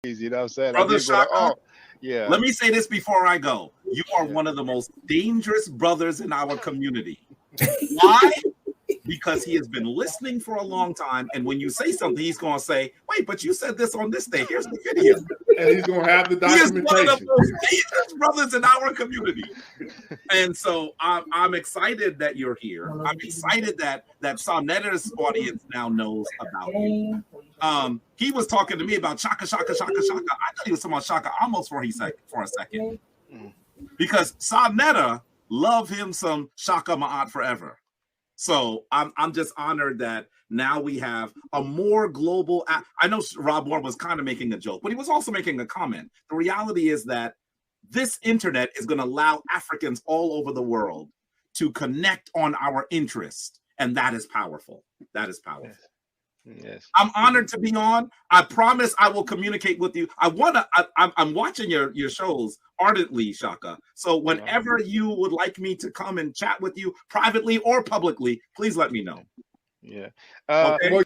You know what I'm saying? Brother Like, Shaka, oh, yeah. let me say this before I go. You are one of the most dangerous brothers in our community. Why? Because he has been listening for a long time, and when you say something, he's going to say, "Wait, but you said this on this day. Here's the video." And he's going to have the documentation. He is one of the most dangerous brothers in our community. And so I'm excited that you're here. I'm excited that Soneta's audience now knows about you. He was talking to me about Shaka. I thought he was talking about Shaka almost for a second. Because Soneta love him some Shaka Ma'at forever. So I'm just honored that now we have a more global. I know Rob Moore was kind of making a joke, but he was also making a comment. The reality is that this internet is going to allow Africans all over the world to connect on our interest, and that is powerful. That is powerful. Yes. I'm honored to be on. I promise I will communicate with you. I'm watching your shows ardently, Shaka. So whenever you would like me to come and chat with you privately or publicly, please let me know. Yeah. Okay?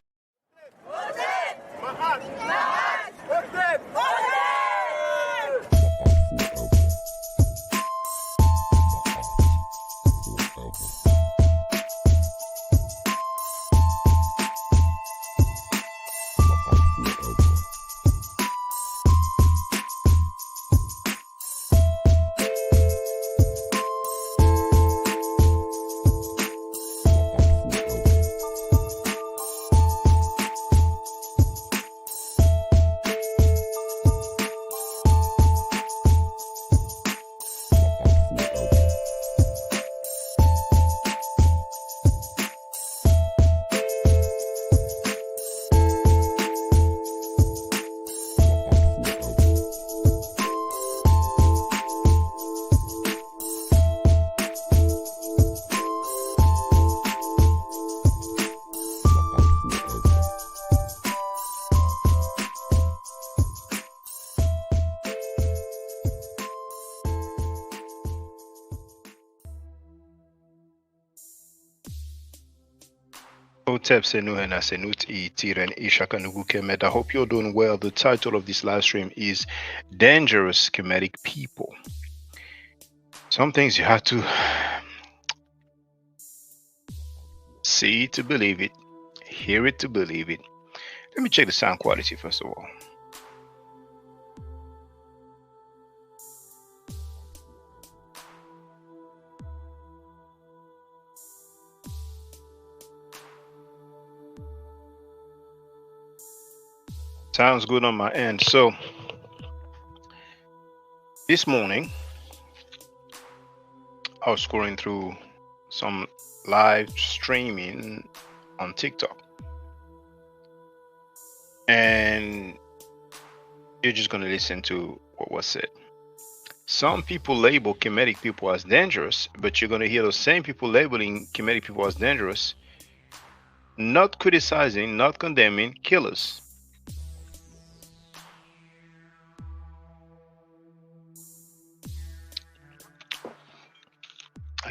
I hope you're doing well. The title of this live stream is Dangerous Kemetic People. Some things you have to see to believe it, hear it to believe it. Let me check the sound quality first of all. Sounds good on my end. So this morning I was scrolling through some live streaming on TikTok, and you're just going to listen to what was said. Some people label Kemetic people as dangerous, but you're going to hear those same people labeling Kemetic people as dangerous, not criticizing, not condemning killers.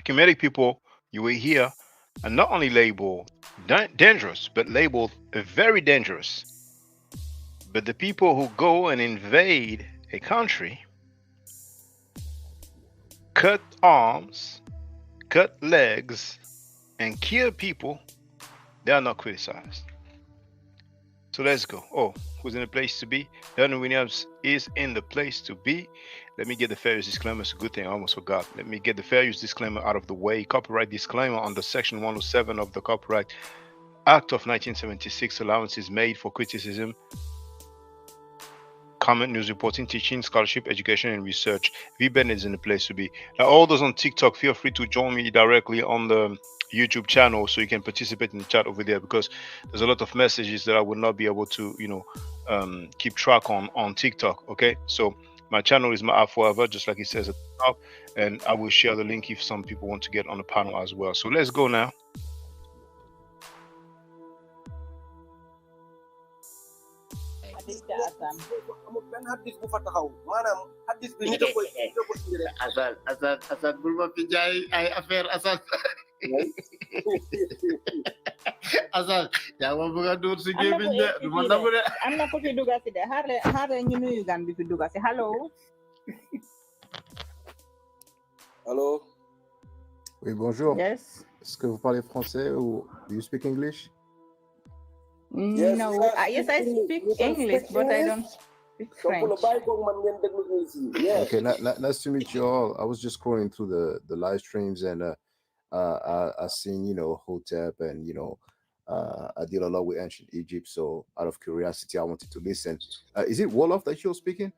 Kemetic people you will hear are not only labeled dangerous, but labeled very dangerous. But the people who go and invade a country, cut arms, cut legs, and kill people, they are not criticized. So let's go. Oh, who's in the place to be? Darren Williams is in the place to be. Let me get the fair use disclaimer. It's a good thing I almost forgot. Let me get the fair use disclaimer out of the way. Copyright disclaimer under Section 107 of the Copyright Act of 1976. Allowances made for criticism, comment, news reporting, teaching, scholarship, education, and research. VBen is in the place to be. Now, all those on TikTok, feel free to join me directly on the YouTube channel so you can participate in the chat over there, because there's a lot of messages that I would not be able to, keep track on TikTok. Okay, so my channel is my app forever, just like it says at the top, and I will share the link if some people want to get on the panel as well. So let's go now. Asal bul ma fi jaay ay affaire asal Assane yaa ma bëgg a dóor si am na gémmiñ ko de egg du ma fii nangu de de. am na ko fi dugga si de xaare ñu nuyu gan bi fi dugga si hello. Allô? Oui, bonjour. Yes. Est-ce que vous parlez français ou do you speak English? Yes, No, yes, I speak You can English, speak but I English? don't speak So pour le French. bail ko man ngeen déglu ñu ici. Yes. Okay, nice to meet you all. I was just scrolling through the live streams and I seen Hotep and I deal a lot with ancient Egypt. So out of curiosity, I wanted to listen. Is it Wolof that you're speaking?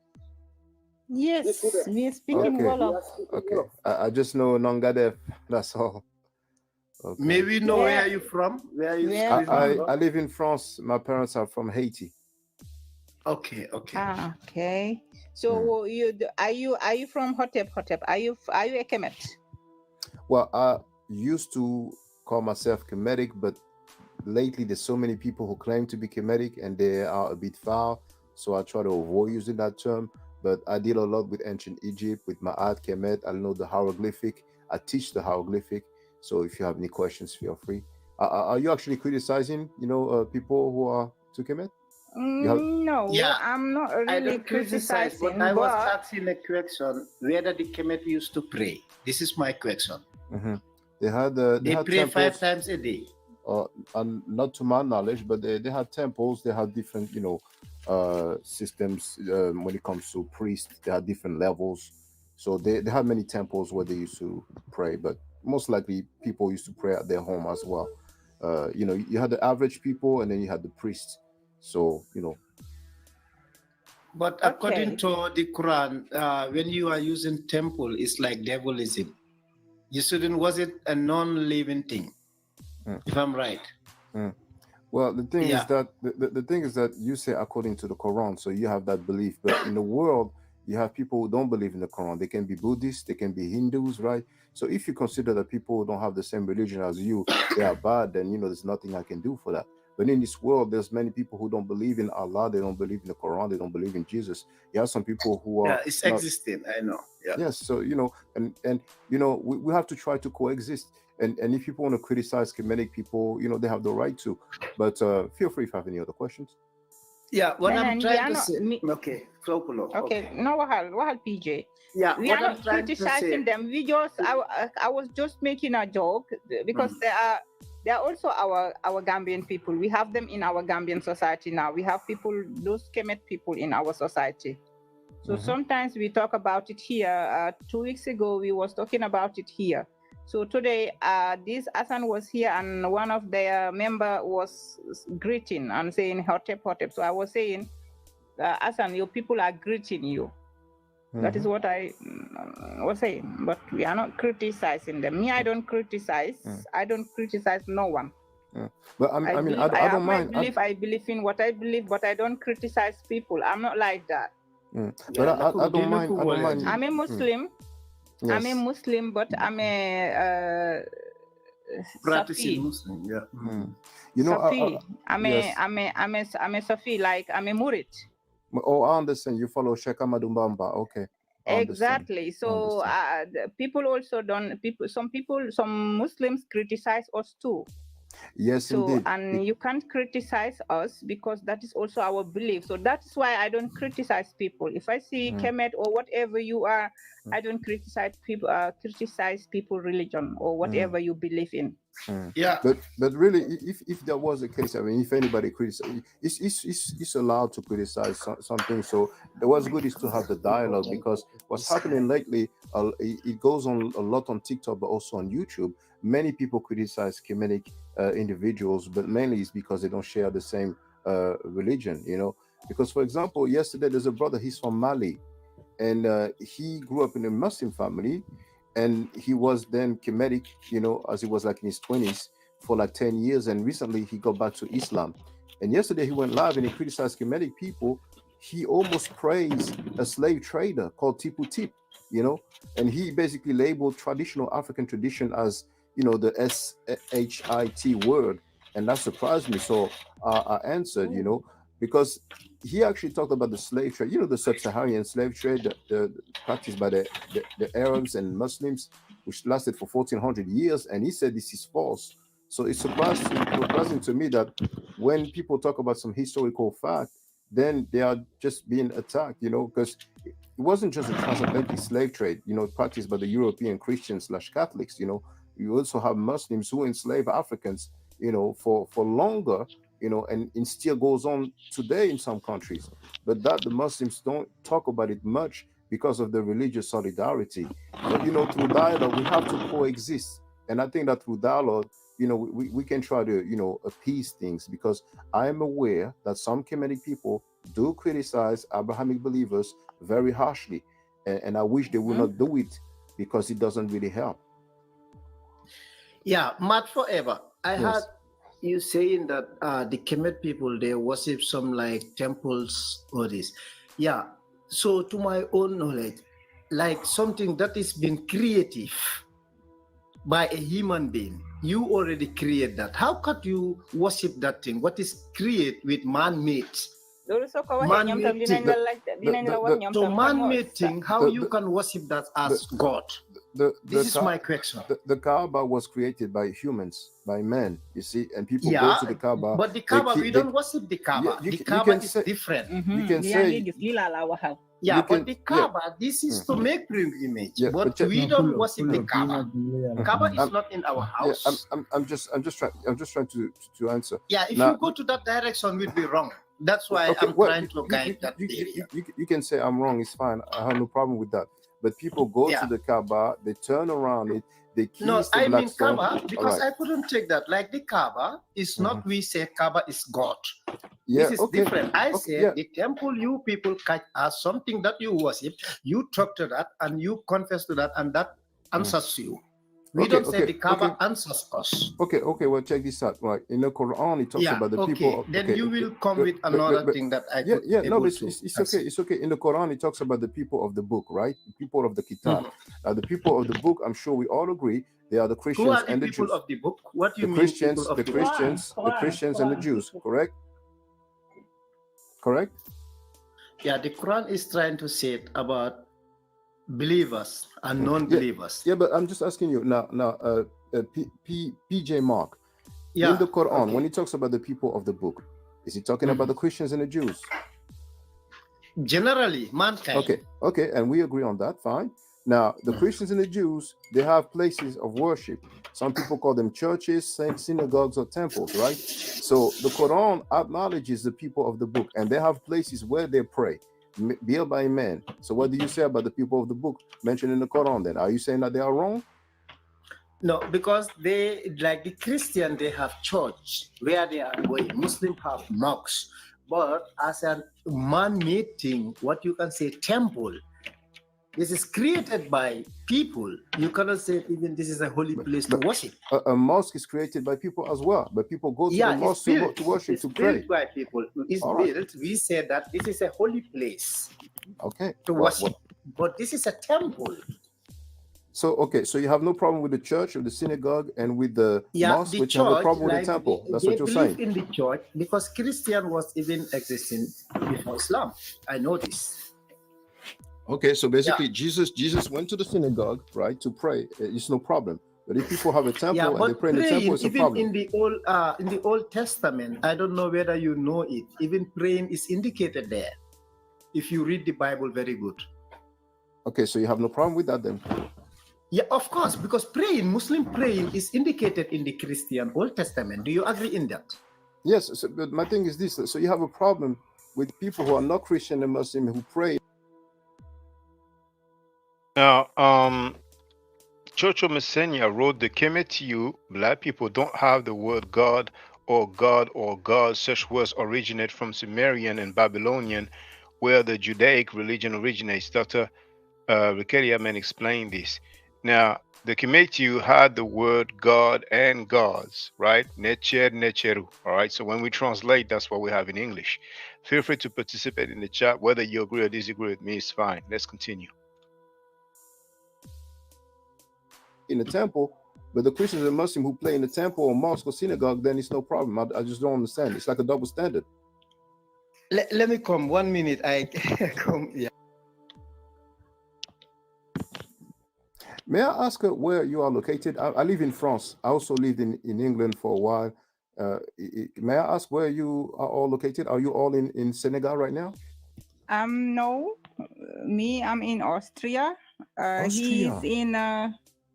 Yes, Yes, we are speaking Okay. Wolof. Okay, I just know Nongadef. That's all. Okay. May we know Where- where are you from? Where are you where- speaking I live in France. My parents are from Haiti. Okay. Okay. So are you from Hotep? Are you a Kemet? Well, I used to call myself Kemetic, but lately there's so many people who claim to be Kemetic and they are a bit foul. So I try to avoid using that term. But I deal a lot with ancient Egypt, with my art Kemet. I know the hieroglyphic. I teach the hieroglyphic. So if you have any questions, feel free. Are you actually criticizing, people who are to Kemet? No, Yeah, I'm not I really don't criticize, criticizing, but I was asking a question whether the Kemet used to pray. This is my question. Mm-hmm. They had pray temples, 5 times a day. and not to my knowledge, but they had temples. They had different, systems when it comes to priests. They had different levels. So they had many temples where they used to pray, but most likely people used to pray at their home as well. You had the average people and then you had the priests. So, But according to the Quran, when you are using temple, it's like devilism. You shouldn't, was it a non-living thing? If I'm right. Well, the thing is that the thing is that you say according to the Quran, so you have that belief. But in the world, you have people who don't believe in the Quran. They can be Buddhists, they can be Hindus, right? So if you consider that people who don't have the same religion as you, they are bad, then there's nothing I can do for that. But in this world, there's many people who don't believe in Allah, they don't believe in the Quran, they don't believe in Jesus. You have some people who are it's existing, I know. Yeah. Yes, so and we have to try to coexist. And if people want to criticize Kemetic people, they have the right to. But feel free if you have any other questions. Yeah, what And I'm then we trying are to not- say. me- Okay, Flopulo. Okay, no, what PJ? Yeah, We what are I'm not trying to criticizing say. them. I was just making a joke because they are also our Gambian people. We have them in our Gambian society now. We have those Kemet people in our society. So sometimes we talk about it here. 2 weeks ago we was talking about it here. So today this Asan was here and one of their member was greeting and saying Hotep Hotep. So I was saying, Asan, your people are greeting you. That is what I was saying. But we are not criticizing them. Me, I don't criticize. I don't criticize no one. But I don't mind. I believe in what I believe, but I don't criticize people. I'm not like that. But I don't mind. I don't mind. I'm a Muslim. Yes. I'm a Muslim, but I'm a Practicing Safi. Muslim, yeah. Safi. I'm yes. a Safi, like I'm a Murid. Oh, I understand. You follow Sheikh Ahmadu Bamba. Okay. I understand. Exactly. So people also don't. Some Muslims criticize us too. Yes, So indeed. and you can't criticize us because that is also our belief. So that's why I don't criticize people. If I see Kemet or whatever you are, I don't criticize people. Criticize people religion or whatever you believe in. Yeah. But really, if there was a case, I mean, if anybody criticizes, it's allowed to criticize something. So what's good is to have the dialogue, because what's happening lately, it goes on a lot on TikTok, but also on YouTube. Many people criticize Kemetic individuals, but mainly it's because they don't share the same religion. Because, for example, yesterday there's a brother. He's from Mali, and he grew up in a Muslim family. And he was then Kemetic, as he was like in his 20s for like 10 years. And recently he got back to Islam. And yesterday he went live and he criticized Kemetic people. He almost praised a slave trader called Tipu Tip, and he basically labeled traditional African tradition as, the SHIT word. And that surprised me. So I answered, because he actually talked about the slave trade, the sub-Saharan slave trade the practiced by the Arabs and Muslims, which lasted for 1400 years. And he said this is false. So it's surprising to me that when people talk about some historical fact, then they are just being attacked, because it wasn't just a transatlantic slave trade, practiced by the European Christians slash Catholics. You also have Muslims who enslave Africans, for longer, and it still goes on today in some countries. But that the Muslims don't talk about it much because of the religious solidarity. But through dialogue, we have to coexist. And I think that through dialogue, we can try to, appease things, because I am aware that some Kemetic people do criticize Abrahamic believers very harshly. And I wish they would not do it, because it doesn't really help. Yeah, Matt Forever. I Yes. heard you saying that the Kemet people, they worship some like temples or this. Yeah. So to my own knowledge, like something that is been creative by a human being, you already create that. How could you worship that thing? What is create with man-made? Man-made thing. So man-made thing, how you can worship that as God? This is my question. The Kaaba was created by humans, by men, you see, and people go to the Kaaba. But the Kaaba, we don't worship the Kaaba. The Kaaba is different. You can say, yeah, but the Kaaba, this is to make pilgrimage. Yeah, but we don't worship the Kaaba. Kaaba is not in our house. Yeah, I'm just trying to answer. Yeah, if now, you go to that direction, we'll be wrong. That's why I'm trying to guide that area. You can say I'm wrong. It's fine. I have no problem with that. But people go to the Kaaba, they turn around it, they kiss no, the I black mean stone. Kaaba, because I couldn't take that. Like the Kaaba is not we say Kaaba is God. Yeah, this is different. I said the temple you people catch as something that you worship, you talk to that and you confess to that, and that answers you. We don't say the Kaaba answers us. Okay, well, check this out. Right, in the Quran, it talks about the people. Then you will come with another thing that I it's okay. In the Quran, it talks about the people of the book, right? The people of the Kitab. The people of the book, I'm sure we all agree, they are the Christians Who are the and the people Jews. Of the book? What do you mean? The Christians and the Jews. Correct? Correct? Yeah, the Quran is trying to say about believers and non-believers. Yeah, but I'm just asking you now. PJ Mark, in the Quran, when he talks about the people of the book, is he talking about the Christians and the Jews? Generally, mankind. Okay, and we agree on that. Fine. Now, the Christians and the Jews, they have places of worship. Some people call them churches, synagogues, or temples, right? So the Quran acknowledges the people of the book, and they have places where they pray, built by men. So what do you say about the people of the book mentioned in the Quran then? Are you saying that they are wrong? No, because they, like the Christian, they have church where they are going. Muslim have mosques. But as a man-made thing, what you can say temple, this is created by people. You cannot say even this is a holy place to worship. A mosque is created by people as well, but people go to the mosque to worship, to pray. It's built by people. It's built. We say that this is a holy place. To worship. But this is a temple. So so you have no problem with the church or the synagogue and with the mosque, which have a problem with the temple. That's what you're saying. They believe in the church because Christian was even existing before Islam. I know this. Okay, so basically Jesus went to the synagogue, right, to pray. It's no problem. But if people have a temple and they pray in the temple, it's a problem. In the Old Testament, I don't know whether you know it. Even praying is indicated there. If you read the Bible very good. Okay, so you have no problem with that then? Yeah, of course, because Muslim praying is indicated in the Christian Old Testament. Do you agree in that? Yes, but my thing is this. So you have a problem with people who are not Christian and Muslim who pray. Now, Chocho Messenia wrote, the Kemetic black people don't have the word God or God. Such words originate from Sumerian and Babylonian, where the Judaic religion originates. Dr. Rekeliaman explained this. Now, the Kemetic had the word God and gods, right? Necher, necheru, all right? So when we translate, that's what we have in English. Feel free to participate in the chat. Whether you agree or disagree with me, it's fine. Let's continue. In the temple, but the Christians and Muslims who play in the temple or mosque or synagogue, then it's no problem. I just don't understand. It's like a double standard. Let me come 1 minute. I come. Yeah. May I ask where you are located? I live in France. I also lived in England for a while. May I ask where you are all located? Are you all in Senegal right now? No, me, I'm in Austria. He's Austria. in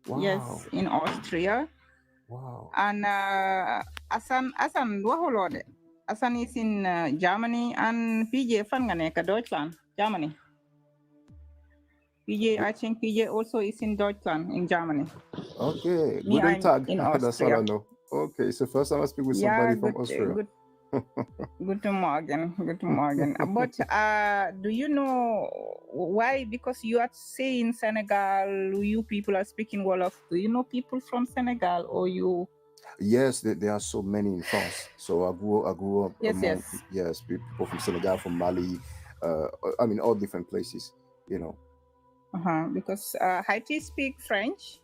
Wow. yes, in Austria. Wow. And Asan wahulode. Asan is in Germany, and PJ fan nga nekk Deutschland, Germany. PJ, I think PJ also is in Deutschland, in Germany. Okay. Me, Guten I'm Tag. in That's all I Austria. know. Okay, it's the first time I speak with Yeah, somebody from Austria. Good morning. Good morning. But do you know why? Because you are saying Senegal, you people are speaking Wolof. Do you know people from Senegal, or you? Yes, there are so many in France. So I grew up Yes, among yes. people from Senegal, from Mali. I mean, all different places. You know. Because Haiti speak French.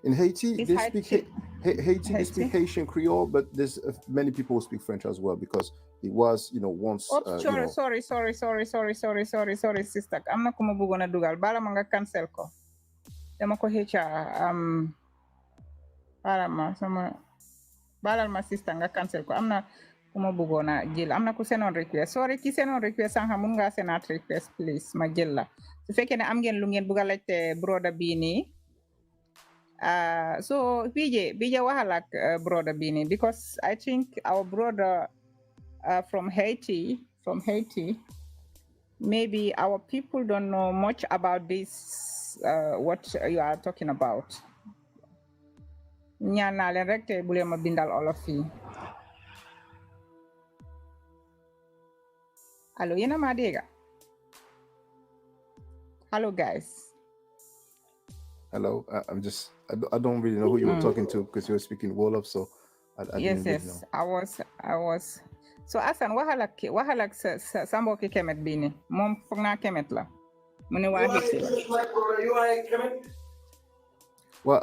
In Haiti, Is they speak Haiti. They speak Haiti? Haitian Creole, but there's many people who speak French as well because it was, once. Oh, sorry, sister. I'm not kuma bugona dugal. Bala manga cancel ko. Dama ko hecha balal ma sister nga cancel ko. I'm not kuma bugona jël. I'm not ku send on request. Sorry, ki send on request sanga mun nga send out request please ma jël la. Su fekkee ne am ngeen lu ngeen buga laajte broda bii nii. So BJ wahalak brother Bini, because I think our brother from Haiti, maybe our people don't know much about this, what you are talking about. Ñaan naa leen rek te bu leen ma bindal olof fii. Allo, yéen a ma dégg? Hello, guys. Hello, I don't really know who you were talking to because you were speaking Wolof, so I didn't really know. I was. So Asan, wahalak sa mbokki Kemet bii nii moom foog naa Kemet la. Mu ne waa Haiti la. You are Kemet? Well,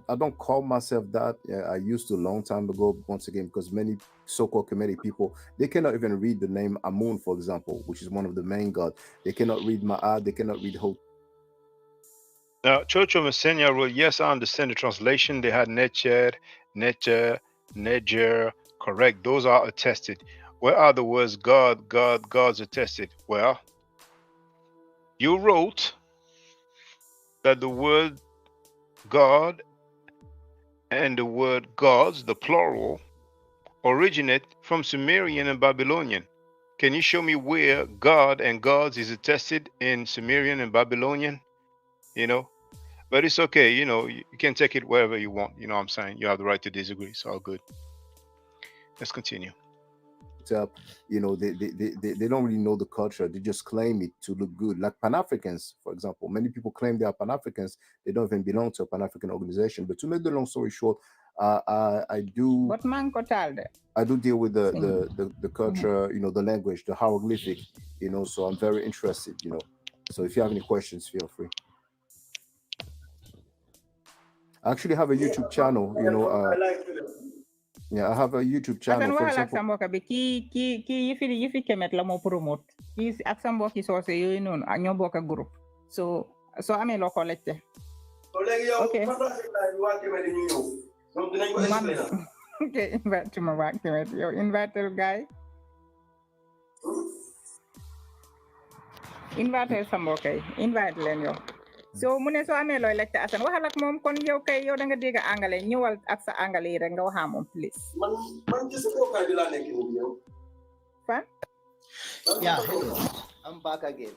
I don't call myself that. Yeah, I used to a long time ago. Once again, because many so-called Kemetic people, they cannot even read the name Amun, for example, which is one of the main gods. They cannot read Ma'ad. They cannot read Hot. Now, Church of Messiah wrote, yes, I understand the translation. They had Netcher, Neger, correct. Those are attested. Where are the words God's attested? Well, you wrote that the word God and the word gods, the plural, originate from Sumerian and Babylonian. Can you show me where God and gods is attested in Sumerian and Babylonian? But it's okay, you can take it wherever you want. You know what I'm saying? You have the right to disagree. It's all good. Let's continue. They don't really know the culture. They just claim it to look good. Like Pan-Africans, for example. Many people claim they are Pan-Africans. They don't even belong to a Pan-African organization. But to make the long story short, I do deal with the culture, the language, the hieroglyphic, so I'm very interested, So if you have any questions, feel free. I actually have a YouTube channel, yeah, I have a YouTube channel, for example. Ki yifi Kemet la mo promote. Ki ak sa mbokk soose yooyu noonu ñoo bokk ak groupe. So amee loo ko laajte. Okay. Okay, invite to my back Kemet. Yow invite guy. Invite sa mbokk yi. Invite leen yow. So mu ne soo amee looy laajte Assane waxal ak moom kon yow da nga dégg anglais ñëwal ak sa anglais rek nga waxa moom please. Man gis ko kay di la nekk ni yow. Fan? Yeah, hello. I'm back again.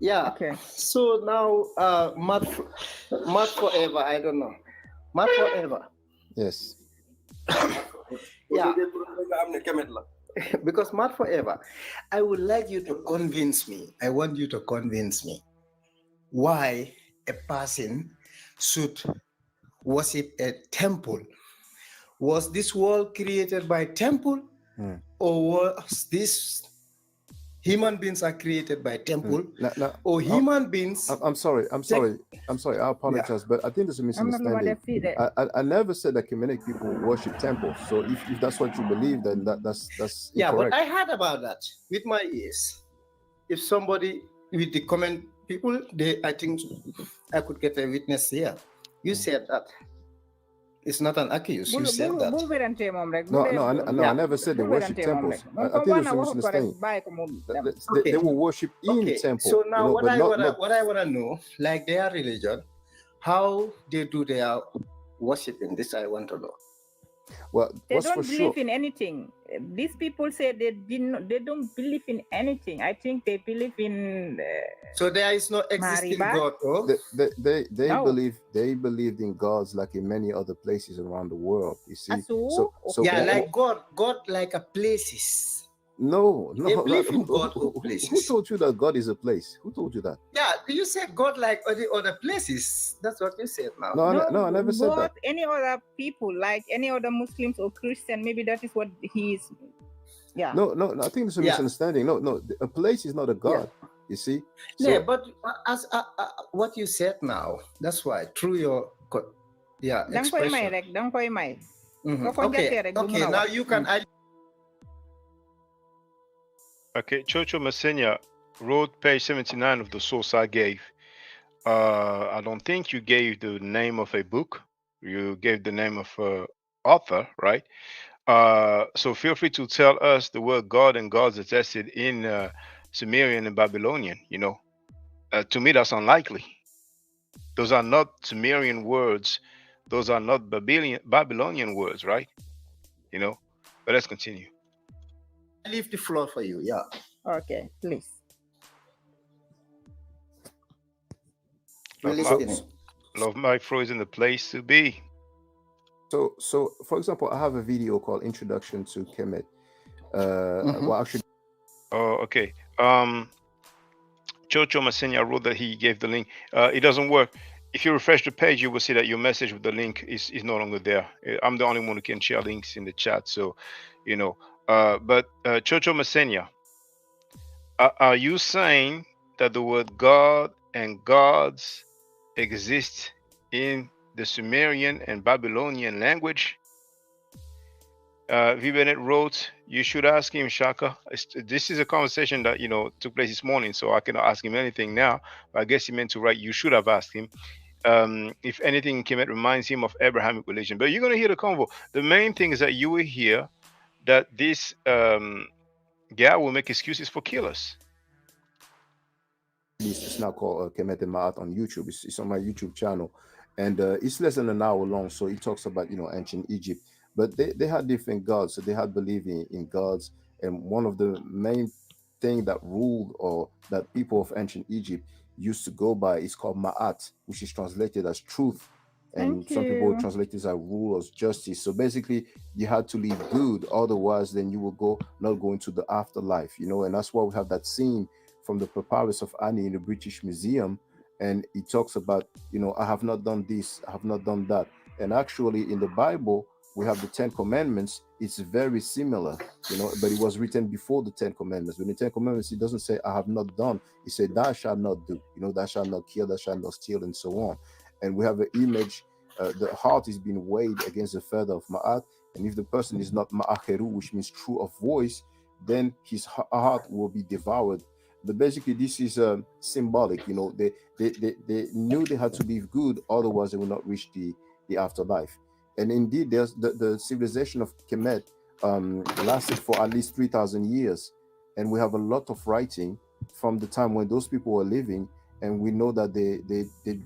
Yeah. Okay. So now, Matt forever. I don't know. Matt forever. Yes. Yeah. Because Matt forever, I would like you to convince me. I want you to convince me why a person should worship a temple. Was this world created by temple, or was this human beings are created by temple, or Oh, human beings. I'm sorry. I apologize, but I think there's a misunderstanding. I never said that Kemetic people worship temples. So if that's what you believe, then that's Yeah, but incorrect. I heard about that with my ears. If somebody with the comment people, I think I could get a witness here. You said that. It's not an accuse. You said that. No, I never said they worship temples. I think there's a misunderstanding. They will worship in temple. So now what I want to know, like their religion, how they do their worshiping. This I want to know. Well, they don't believe in anything. These people say they don't believe in anything. I think they believe in. So there is no existing God. Oh? They believed in gods like in many other places around the world. You see, so yeah, like God like a places. No. They believe in God places. Who told you that God is a place? Who told you that? Yeah, you said God like the other places. That's what you said now. No, I never said that. Any other people, like any other Muslims or Christian, maybe that is what he is. Yeah. No, I think there's a misunderstanding. No, a place is not a God. Yeah. You see? So, but as what you said now, that's why through your expression. Okay, now you can. Okay, Chocho Messenia wrote page 79 of the source I gave. I don't think you gave the name of a book. You gave the name of author, right? So feel free to tell us the word God and gods attested in Sumerian and Babylonian. To me, that's unlikely. Those are not Sumerian words. Those are not Babylonian words, right? But let's continue. I leave the floor for you. Yeah. Okay, please. Love my frozen the place to be. So for example, I have a video called Introduction to Kemet. Well, actually. Oh, okay. Chocho Masenya wrote that he gave the link. It doesn't work. If you refresh the page, you will see that your message with the link is no longer there. I'm the only one who can share links in the chat. So, but Chocho Masenya, are you saying that the word God and gods exist in the Sumerian and Babylonian language? Vibenet wrote, you should ask him, Shaka. This is a conversation that took place this morning, so I cannot ask him anything now. But I guess he meant to write, you should have asked him. If anything, Kemet reminds him of Abrahamic religion. But you're going to hear the convo. The main thing is that you will hear that this guy will make excuses for killers. It's now called Kemet Ma'at on YouTube. It's on my YouTube channel. And it's less than an hour long. So he talks about, ancient Egypt. But they had different gods. So they had believing in gods. And one of the main thing that ruled or that people of ancient Egypt used to go by is called Ma'at, which is translated as truth. And some people translate this as rule as justice. So basically, you had to live good. Otherwise, then you will not go into the afterlife, And that's why we have that scene from the Papyrus of Ani in the British Museum. And it talks about, I have not done this, I have not done that. And actually, in the Bible, we have the 10 Commandments. It's very similar, but it was written before the 10 Commandments. When the 10 Commandments, it doesn't say, I have not done. It said, thou shalt not do, thou shalt not kill, thou shalt not steal, and so on. And we have an image, the heart is being weighed against the feather of Ma'at. And if the person is not Ma'acheru, which means true of voice, then his heart will be devoured. But basically, this is symbolic. They knew they had to live good, otherwise they will not reach the afterlife. And indeed, there's the civilization of Kemet lasted for at least 3,000 years. And we have a lot of writing from the time when those people were living. And we know that they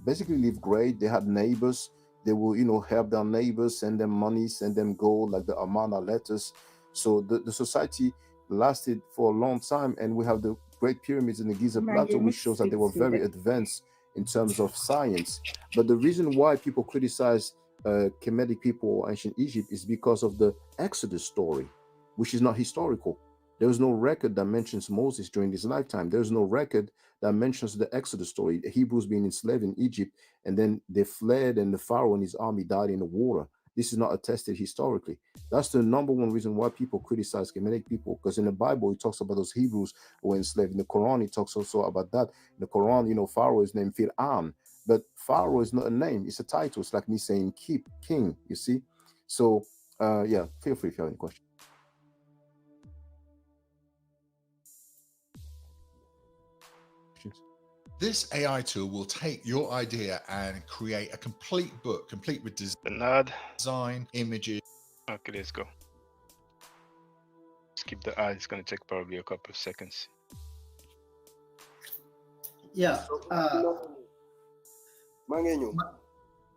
basically lived great. They had neighbors. They will, help their neighbors, send them money, send them gold, like the Amana letters. So the society lasted for a long time. And we have the Great Pyramids in the Giza Plateau, which shows that they were very advanced in terms of science. But the reason why people criticize Kemetic people or ancient Egypt is because of the Exodus story, which is not historical. There is no record that mentions Moses during his lifetime. There is no record that mentions the Exodus story, the Hebrews being enslaved in Egypt, and then they fled and the Pharaoh and his army died in the water. this is not attested historically. That's the number one reason why people criticize Kemetic people, because in the Bible it talks about those Hebrews who were enslaved. In the Quran it talks also about that. In the Quran, you know, Pharaoh is named Fir'aun, but Pharaoh is not a name, it's a title. It's like me saying keep king, you see. So yeah, feel free if you have any questions. This AI tool will take your idea and create a complete book, complete with Nod. design, images. Okay, let's go. Skip the ad. It's going to take probably a couple of seconds. Yeah.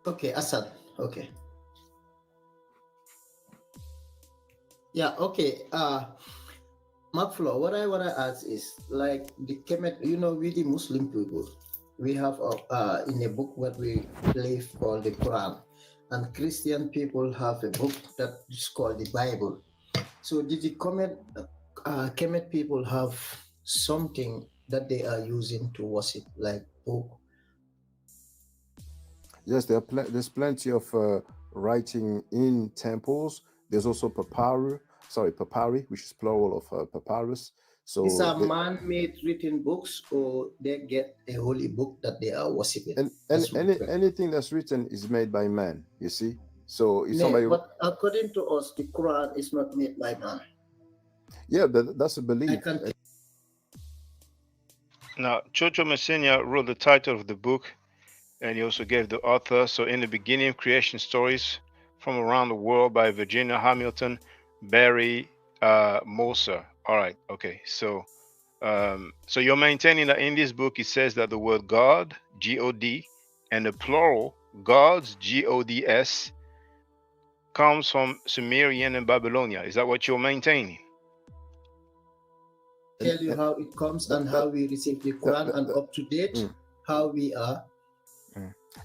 Okay, Assad. Okay. Yeah. Okay. McFlow, what I want to ask is, like the Kemet, you know, we the Muslim people, we have in a book what we believe called the Quran, and Christian people have a book that is called the Bible. So did the Kemet people have something that they are using to worship, like book? Yes, there's plenty of writing in temples. There's also papyri, which is plural of papyrus. So these are man-made written books, or they get a holy book that they are worshiping. And anything that's written is made by man, you see. So if somebody, but according to us, the Quran is not made by man. Yeah, that's a belief. Now, Chocho Messina wrote the title of the book, and he also gave the author. So, in the beginning, creation stories from around the world by Virginia Hamilton, Barry Moser. All right, okay. So, so you're maintaining that in this book it says that the word God, G-O-D, and the plural gods, G-O-D-S, comes from Sumerian and Babylonia. Is that what you're maintaining? Tell you how it comes and how we receive the Quran and up to date how we are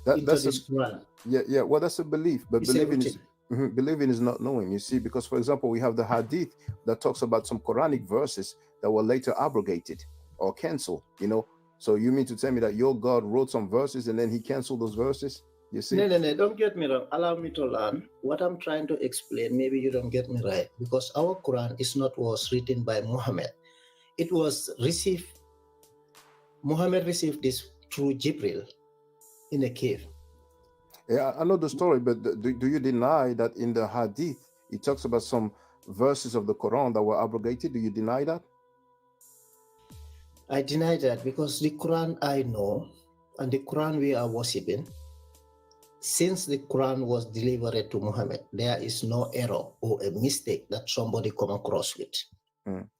that's this Quran. Yeah. Well, that's a belief, but believing is not knowing. You see, because for example, we have the Hadith that talks about some Quranic verses that were later abrogated or canceled. You know, so you mean to tell me that your God wrote some verses and then he canceled those verses? You see? No, don't get me wrong. Allow me to learn. What I'm trying to explain, maybe you don't get me right, because our Quran was written by Muhammad. It was received, Muhammad received this through Jibril in a cave. Yeah, I know the story, but do you deny that in the Hadith, it talks about some verses of the Quran that were abrogated? Do you deny that? I deny that, because the Quran I know, and the Quran we are worshipping, since the Quran was delivered to Muhammad, there is no error or a mistake that somebody come across with.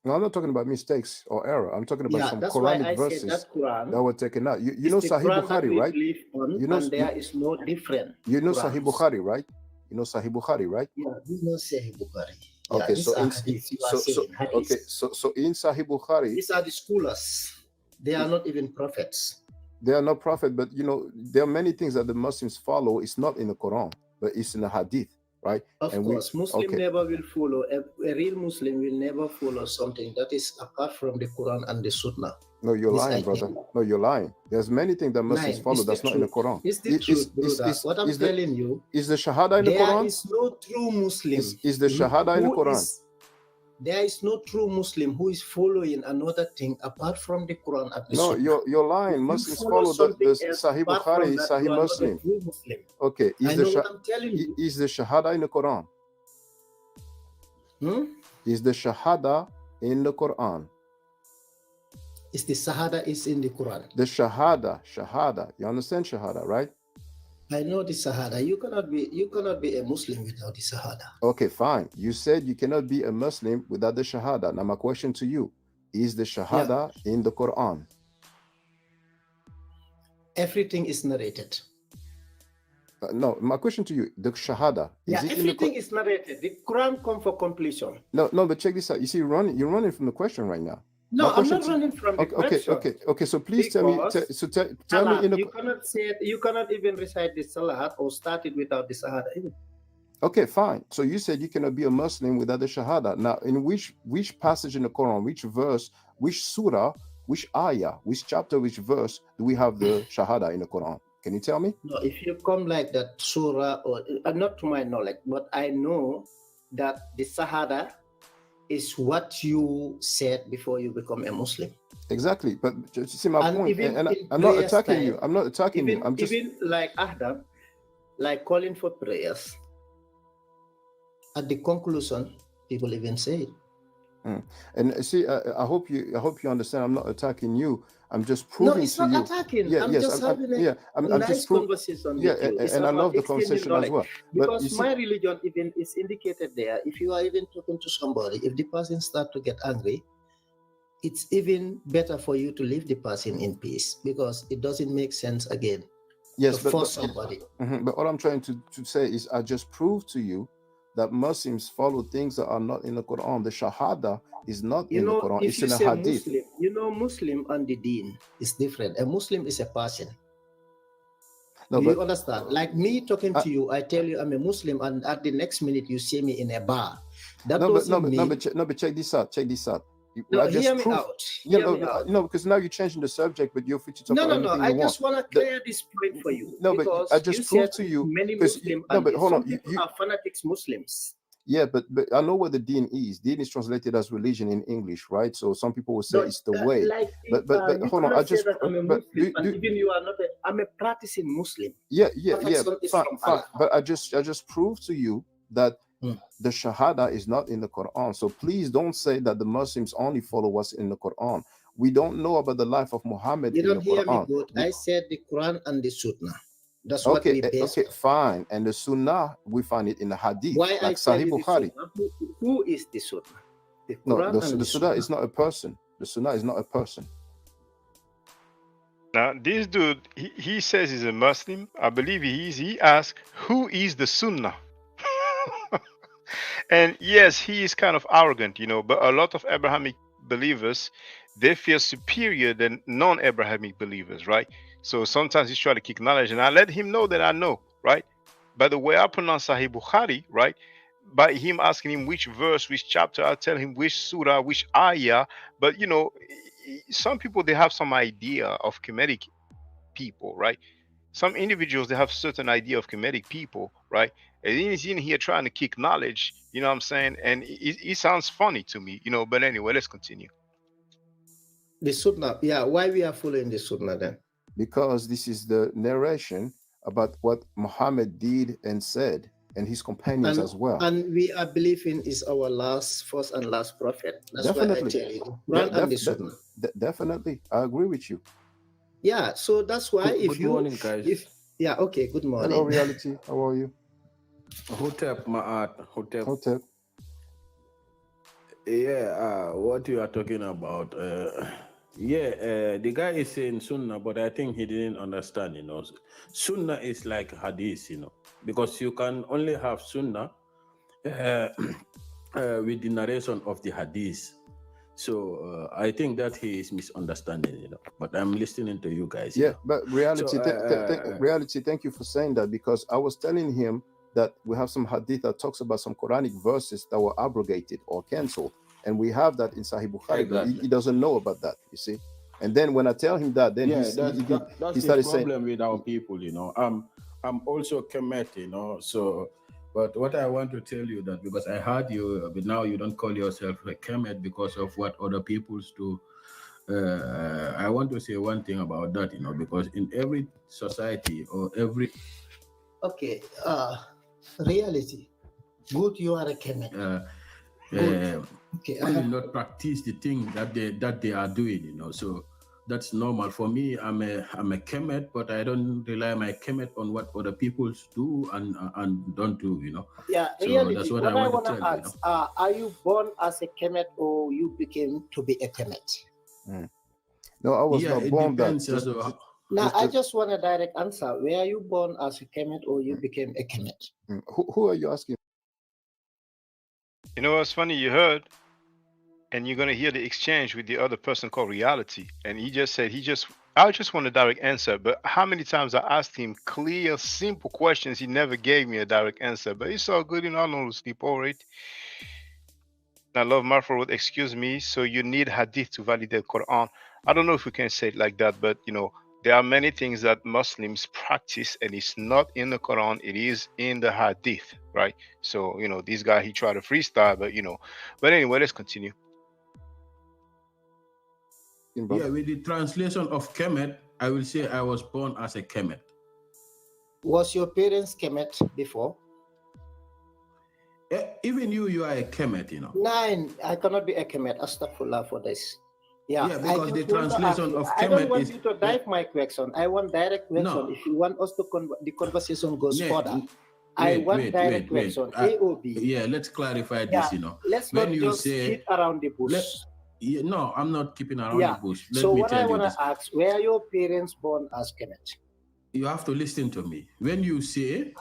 No, I'm not talking about mistakes or error. I'm talking about some Quranic verses that were taken out. You know Sahih Bukhari, right? You know, there is no different. You know Sahih Bukhari, right? You know Sahih Bukhari, right? Yeah, we know Sahih Bukhari. Okay, so in Sahih Bukhari, these are the scholars. They are not even prophets. They are not prophet, but you know there are many things that the Muslims follow. It's not in the Quran, but it's in the Hadith. Right? Of course, Muslim never will follow, a real Muslim will never follow something that is apart from the Quran and the Sunnah. No, you're lying, brother. No, you're lying. There's many things that Muslims follow that's not in the Quran. It's the truth, brother. What I'm telling you, is the Shahada in the Quran? There is no true Muslim. Is the Shahada in the Quran? There is no true Muslim who is following another thing apart from the Quran and the Sunnah. No, you're lying. Muslims follow the Sahih Bukhari, Sahih Muslim. Okay, is the Shahada in the Quran? Is the Shahada in the Quran? Is the Shahada is in the Quran? The Shahada. You understand Shahada, right? I know the Shahada. You cannot be a Muslim without the Shahada. Okay, fine. You said you cannot be a Muslim without the Shahada. Now my question to you, is the Shahada in the Quran? Everything is narrated. No, my question to you, the Shahada. Everything is narrated. The Quran comes for completion. No, but check this out. You see, you're running from the question right now. No, I'm not running from the question. Okay. So please tell me. Tell me. You cannot even recite the Salat or start it without the Shahada. Okay, fine. So you said you cannot be a Muslim without the Shahada. Now, in which passage in the Quran, which verse, which surah, which ayah, which chapter, which verse do we have the Shahada in the Quran? Can you tell me? No, if you come like that surah, or not to my knowledge, but I know that the Sahada is what you said before you become a Muslim. Exactly, but just see my And point, even and in I'm not prayers attacking you. time, I'm not attacking you. I'm just even like Adam, like calling for prayers. At the conclusion, people even say it. And see, I hope you understand. I'm not attacking you. I'm just No, proving it's to not you. attacking. Yeah, I'm yes, just having a I'm nice just conversation yeah, with you. It's and I about love the exchanging conversation as knowledge. well. But you Because see, my religion even is indicated there. If you are even talking to somebody, if the person start to get angry, it's even better for you to leave the person in peace, because it doesn't make sense again yes, to force somebody. but all I'm trying to say is I just proved to you that Muslims follow things that are not in the Quran. The Shahada is not You in the know, Quran. if It's you in the say Hadith. Muslim, you know, Muslim and the Deen is different. A Muslim is a person. No, Do but you understand? Like me talking I, to you, I tell you I'm a Muslim, and at the next minute you see me in a bar. That no, but doesn't mean. check this out. Check this out. No, I hear just me proved. out. Yeah, Hear me out. no, because now you're changing the subject, but you're free to talk No, about no, no. anything I you want. just want to clear this point for you, No, but I because you just said proved to you many because Muslim, no, and but hold some on. people are fanatics Muslims. Yeah, but I know what the deen is. Deen is translated as religion in English, right? So some people will say No, it's the way. like But you hold on. I cannot say just that I'm a but Muslim, and even you are not. I'm a practicing Muslim. yeah. Perfection is Fine, from fine. Allah. But I just proved to you that the Shahada is not in the Quran. So please don't say that the Muslims only follow what's in the Quran. We don't know about the life of Muhammad You in the don't hear me Quran. good. I said the Quran and the Sunnah. That's what Okay, we base okay, on. fine. And the Sunnah, we find it in the Hadith, Why I like tell Sahih you the Bukhari. Sunnah? Who is the Sunnah? The No, Quran and the the Sunnah Sunnah. is not a person. The Sunnah is not a person. Now, this dude, he says he's a Muslim. I believe he is. He asks, who is the Sunnah? And yes, he is kind of arrogant, but a lot of Abrahamic believers, they feel superior than non-Abrahamic believers, right? So sometimes he's trying to kick knowledge, and I let him know that I know, right? By the way I pronounce Sahih Bukhari, right? By him asking him which verse, which chapter, I tell him which surah, which ayah. But some people, they have some idea of Kemetic people, right? Some individuals, they have certain idea of Kemetic people, right? And he's in here trying to kick knowledge, you know what I'm saying? And it sounds funny to me, but anyway, let's continue. The Sunnah, yeah. Why we are following the Sunnah then? Because this is the narration about what Muhammad did and said, and his companions as well. And we are believing is our first and last prophet. That's Definitely. why I tell you, Quran and the Sunnah. Definitely, I agree with you. Yeah, so that's why good morning, guys. Okay, good morning. Hello, Reality. How are you? Hotep, Ma'at. Hotep. Yeah, what you are talking about. The guy is saying Sunnah, but I think he didn't understand, Sunnah is like Hadith, because you can only have Sunnah with the narration of the Hadith. So I think that he is misunderstanding, But I'm listening to you guys. Yeah, but Reality, Reality, thank you for saying that, because I was telling him that we have some hadith that talks about some Quranic verses that were abrogated or cancelled, and we have that in Sahih Bukhari, exactly. But he doesn't know about that, you see. And then when I tell him that, then that's he started the problem with our people, I'm also Kemetic, So, but what I want to tell you that, because I heard you, but now you don't call yourself a Kemet because of what other peoples do. I want to say one thing about that, because in every society or every Reality. Good, you are a Kemet. Okay, I will not practice the thing that they are doing, So that's normal for me. I'm a Kemet, but I don't rely my Kemet on what other people do and don't do, Yeah, so Reality. that's what I want want to to tell ask: are you born as a Kemet or you became to be a Kemet? No, I was not born depends that. Now, I just want a direct answer. Were you born as a Kemet or you became a Kemet? Who are you asking? You know what's funny? You heard, and you're gonna hear the exchange with the other person called Reality, and he just said I just want a direct answer. But how many times I asked him clear, simple questions, he never gave me a direct answer. But it's all good, I know to sleep all right. I love Marfa would excuse me. So you need hadith to validate Quran. I don't know if we can say it like that, but there are many things that Muslims practice, and it's not in the Quran, it is in the Hadith, right? So, this guy, he tried to freestyle, but anyway, let's continue. Yeah, with the translation of Kemet, I will say I was born as a Kemet. Was your parents Kemet before? Even you are a Kemet, Nine, I cannot be a Kemet. Astaghfirullah for this. Yeah, because the translation of Kemet I don't want you to dive my question. I want direct question. No. If you want us to the conversation goes further, I want direct question. A or B. Yeah, let's clarify this. Let's when not you just say hit around the bush. No, I'm not keeping around the bush. So what I want to ask: were your parents born as Kemet? You have to listen to me. When you say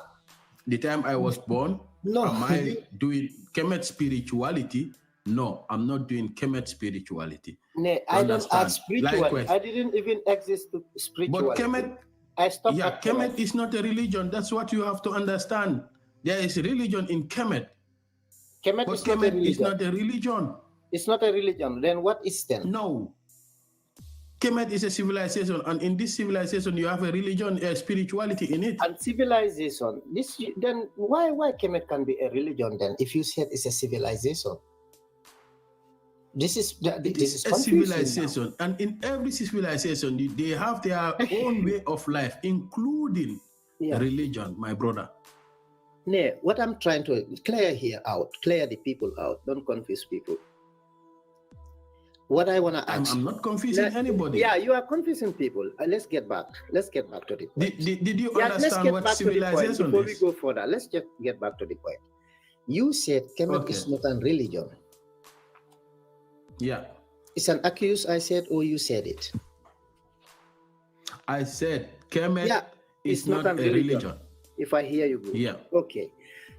the time I was born, am I doing Kemet spirituality? No, I'm not doing Kemet spirituality. No, I don't ask spirituality. Likewise, I didn't even exist to spirituality. But Kemet, I stopped at Kemet is not a religion. That's what you have to understand. There is religion in Kemet. Kemet is not a religion. It's not a religion. Then what is then? No. Kemet is a civilization, and in this civilization, you have a religion, a spirituality in it. And civilization. Then why Kemet can be a religion then? If you said it's a civilization. This is a civilization, now. And in every civilization, they have their own way of life, including religion, my brother. No, what I'm trying to clear the people out. Don't confuse people. What I want to ask. I'm not confusing anybody. Yeah, you are confusing people. Let's get back to the point. Did you understand what civilization is? Before we go further, let's just get back to the point. You said Kemet is not a religion. Yeah. It's an accuse, I said, or you said it? I said Kemet is not a religion. If I hear you good. Yeah. Okay.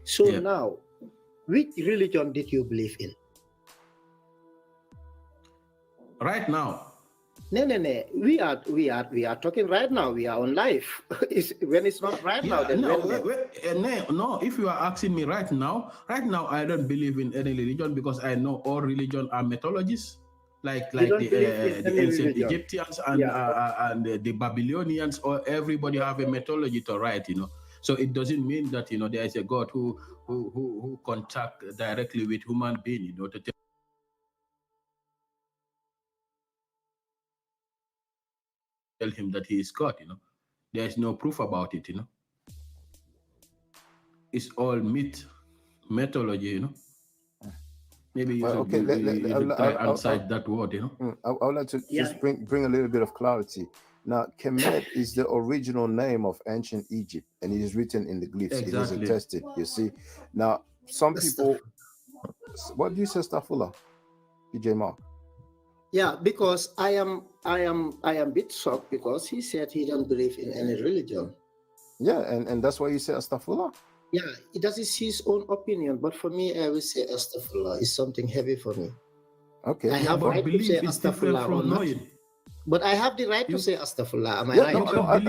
So now, which religion did you believe in? Right now. No. We are talking right now. We are on live. When it's not right now, then no. If you are asking me right now, I don't believe in any religion because I know all religions are mythologies, like the ancient Egyptians and the Babylonians. Or everybody have a mythology to write, So it doesn't mean that there is a God who contact directly with human being, to tell him that he is God, There is no proof about it, It's all mythology, Maybe you should try outside that word, I would like to just bring a little bit of clarity. Now, Kemet is the original name of ancient Egypt, and it is written in the glyphs. Exactly. It is attested, you see. Now, some people... What do you say, Stafula? PJ Mark? Yeah, because I am a bit shocked because he said he don't believe in any religion. Yeah, and that's why you say Astaghfirullah? Yeah, it does his own opinion, but for me, I will say Astaghfirullah is something heavy for me. Okay. I have right to say Astaghfirullah or not. But I have the right to say Astaghfirullah. Am I right? I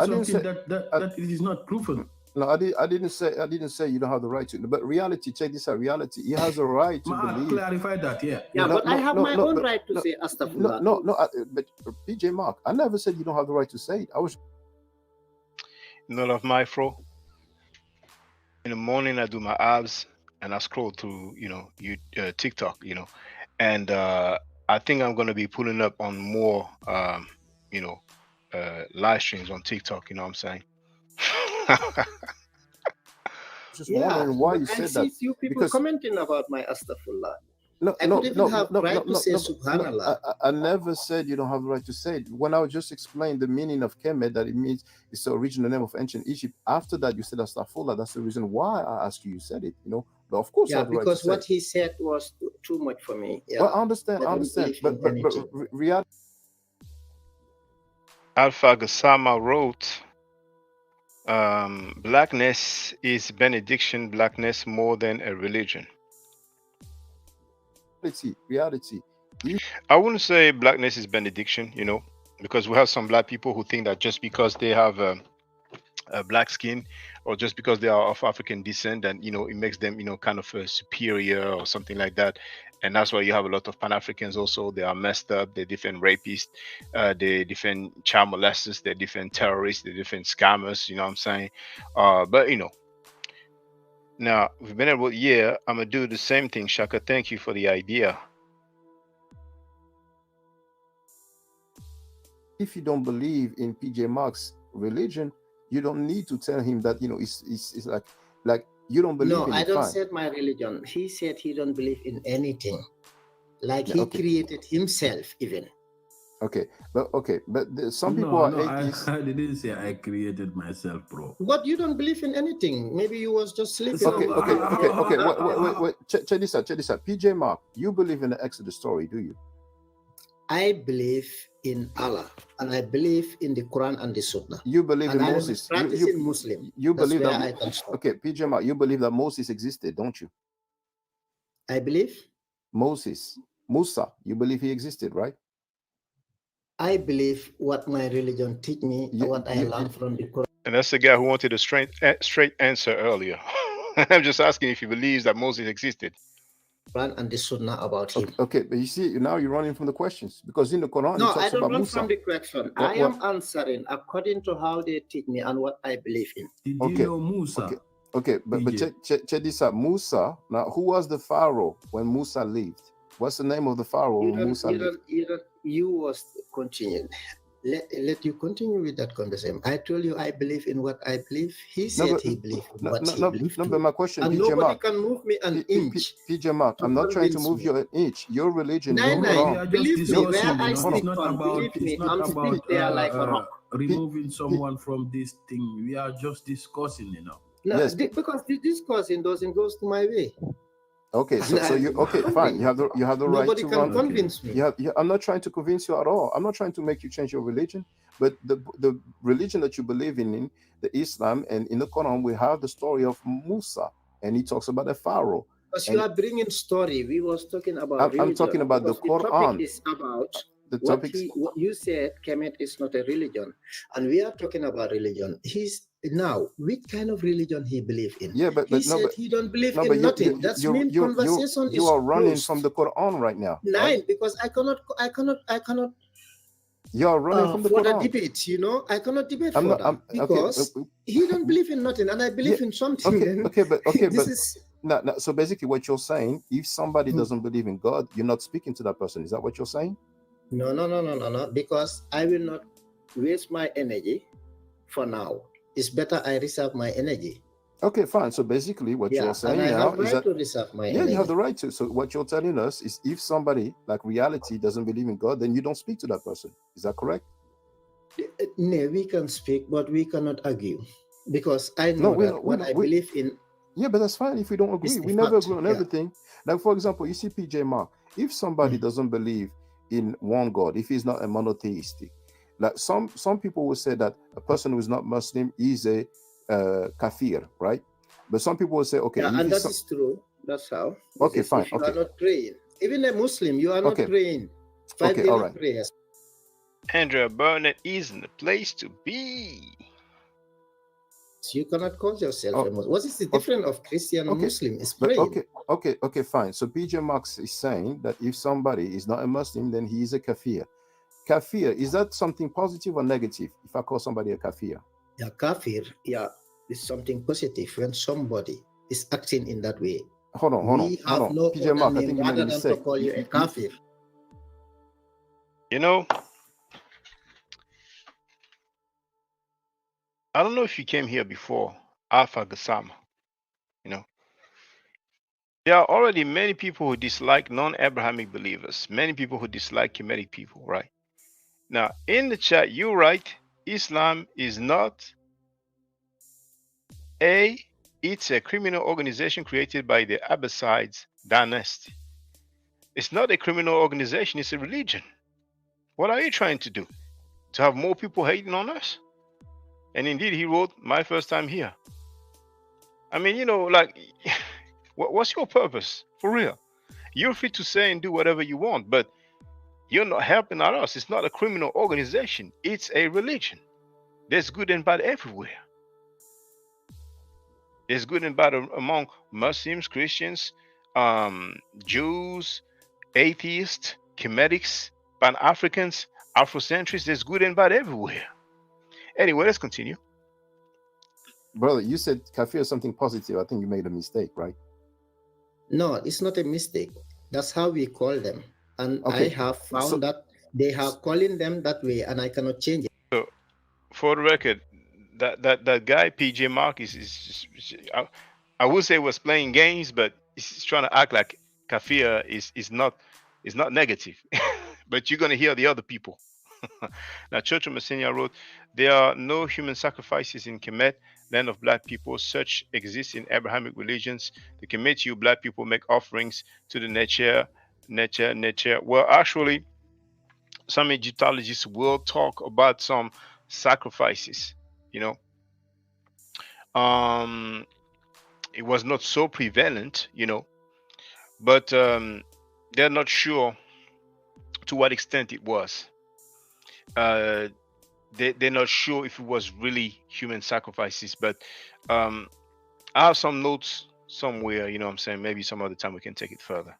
didn't say that it is not proven. No, I didn't say you don't have the right to. But reality, check this out. Reality, he has a right to believe. Clarify that, yeah. But I have my own right to say Astaghfirullah. But PJ Mark, I never said you don't have the right to say it. I was. None of my fro. In the morning, I do my abs and I scroll through, TikTok, and I think I'm gonna be pulling up on more, live streams on TikTok. You know what I'm saying? Just wondering why you said that. I see few people commenting about my Astaghfirullah. I never said you don't have the right to say it. When I was just explaining the meaning of Kemet, that it means it's the original name of ancient Egypt. After that, you said Astaghfirullah. That's the reason why I asked you said it. But of course, because what he said was too much for me. Yeah, well, I understand. But reality. Alpha Gassama wrote, "Blackness is benediction. Blackness more than a religion." Reality. I wouldn't say blackness is benediction, because we have some black people who think that just because they have a black skin or just because they are of African descent, and it makes them kind of superior or something like that. And that's why you have a lot of Pan-Africans also. They are messed up. They're different rapists, they're different child molesters, they're different terrorists, they're different scammers. You know what I'm saying? But you know, now we've been about a year. I'm gonna do the same thing. Shaka, thank you for the idea. If you don't believe in PJ Masks' religion, you don't need to tell him that, you know, it's like you don't believe No, in I it. don't Fine. say my religion. He said he don't believe in anything. Like he Okay. created himself even. Okay, but some people No, are no, atheists. I didn't say I created myself, bro. But you don't believe in anything. Maybe you was just sleeping. So, Okay. Wait. Check this out. PJ Mark, you believe in the Exodus story, do you? I believe in Allah, and I believe in the Quran and the Sunnah. You believe and in I Moses. am practicing Muslim. You That's believe where that. I can stop. Okay, PJ Mark, you believe that Moses existed, don't you? I believe. Musa, you believe he existed, right? I believe what my religion teach me, what I learned from the Quran. And that's the guy who wanted a straight answer earlier. I'm just asking if he believes that Moses existed. And the Sunnah about him. Okay, but you see, now you're running from the questions, because in the Quran No, it talks I don't about run Musa. from the question. I am answering according to how they teach me and what I believe in. Did you know Musa? Okay, but check this out. Musa. Now, who was the Pharaoh when Musa lived? What's the name of the Pharaoh when Musa lived? You was continuing. Let you continue with that conversation. I told you I believe in what I believe. He said he believed in what he believed. No, but my question, and PJ nobody Mark, can move me an inch. PJ Mark, I'm not trying to move you an inch. Your religion, we are just discussing. It's not about removing someone from this thing. We are just discussing, you know. No, yes. Because the discussing doesn't go to my way. Okay, so you fine. You have the right to run. Nobody can convince me. I'm not trying to convince you at all. I'm not trying to make you change your religion, but the religion that you believe in the Islam, and in the Quran we have the story of Musa, and he talks about the Pharaoh. Because you are bringing story. We was talking about. I'm talking about the Quran. The topic is about what you said. Kemet is not a religion, and we are talking about religion. Now, which kind of religion he believe in? Yeah, but he said he don't believe in nothing. That's mean conversation is you are running closed. from the Quran right now. Right? Because I cannot. You are running from the for Quran. the debate, you know, I cannot debate because he don't believe in nothing, and I believe in something. So basically, what you're saying, if somebody doesn't believe in God, you're not speaking to that person. Is that what you're saying? No. Because I will not waste my energy for now. It's better I reserve my energy. Okay, fine. So basically, what you're saying now is that to reserve my energy. You have the right to. So what you're telling us is, if somebody like reality doesn't believe in God, then you don't speak to that person. Is that correct? No, we can speak, but we cannot argue, because I know what I believe in. Yeah, but that's fine if we don't agree. We never agree on everything. Like, for example, you see PJ Mark. If somebody doesn't believe in one God, if he's not a monotheistic, like some people will say that a person who is not Muslim is a kafir, right? But some people will say, okay, and that is true. That's how. Okay, fine. You are not praying. Even a Muslim, you are not praying. 5 daily prayers. Andrea Burnett isn't the place to be. So you cannot call yourself a Muslim. What is the difference of Christian and Muslim? It's praying. Okay, fine. So PJ Marx is saying that if somebody is not a Muslim, then he is a kafir. Kafir, is that something positive or negative? If I call somebody a kafir? Yeah, kafir, is something positive when somebody is acting in that way. Hold on. No PJ Mark, I think you made a mistake. To call you a kafir. You know, I don't know if you came here before, Alpha Gassama. You know, there are already many people who dislike non-Abrahamic believers, many people who dislike Kemetic people, right? Now, in the chat, you write, Islam is not it's a criminal organization created by the Abbasides dynasty. It's not a criminal organization, it's a religion. What are you trying to do? To have more people hating on us? And indeed, he wrote, my first time here. I mean, you know, like, what's your purpose? For real. You're free to say and do whatever you want, but you're not helping out us. It's not a criminal organization. It's a religion. There's good and bad everywhere. There's good and bad among Muslims, Christians, Jews, atheists, Kemetics, Pan-Africans, Afrocentrics. There's good and bad everywhere. Anyway, let's continue. Brother, you said kafir is something positive. I think you made a mistake, right? No, it's not a mistake. That's how we call them. And Okay, I have found that they are calling them that way, and I cannot change it. So, for the record, that guy PJ Mark is I would say was playing games, but he's trying to act like kafir is not negative. But you're gonna hear the other people. Now, Church of Messiah wrote, there are no human sacrifices in Kemet, land of black people. Such exists in Abrahamic religions. The Kemetic black people make offerings to the nature. Well, actually, some Egyptologists will talk about some sacrifices. You know, it was not so prevalent. You know, but they're not sure to what extent it was. They're not sure if it was really human sacrifices, but I have some notes somewhere, you know what I'm saying? Maybe some other time we can take it further.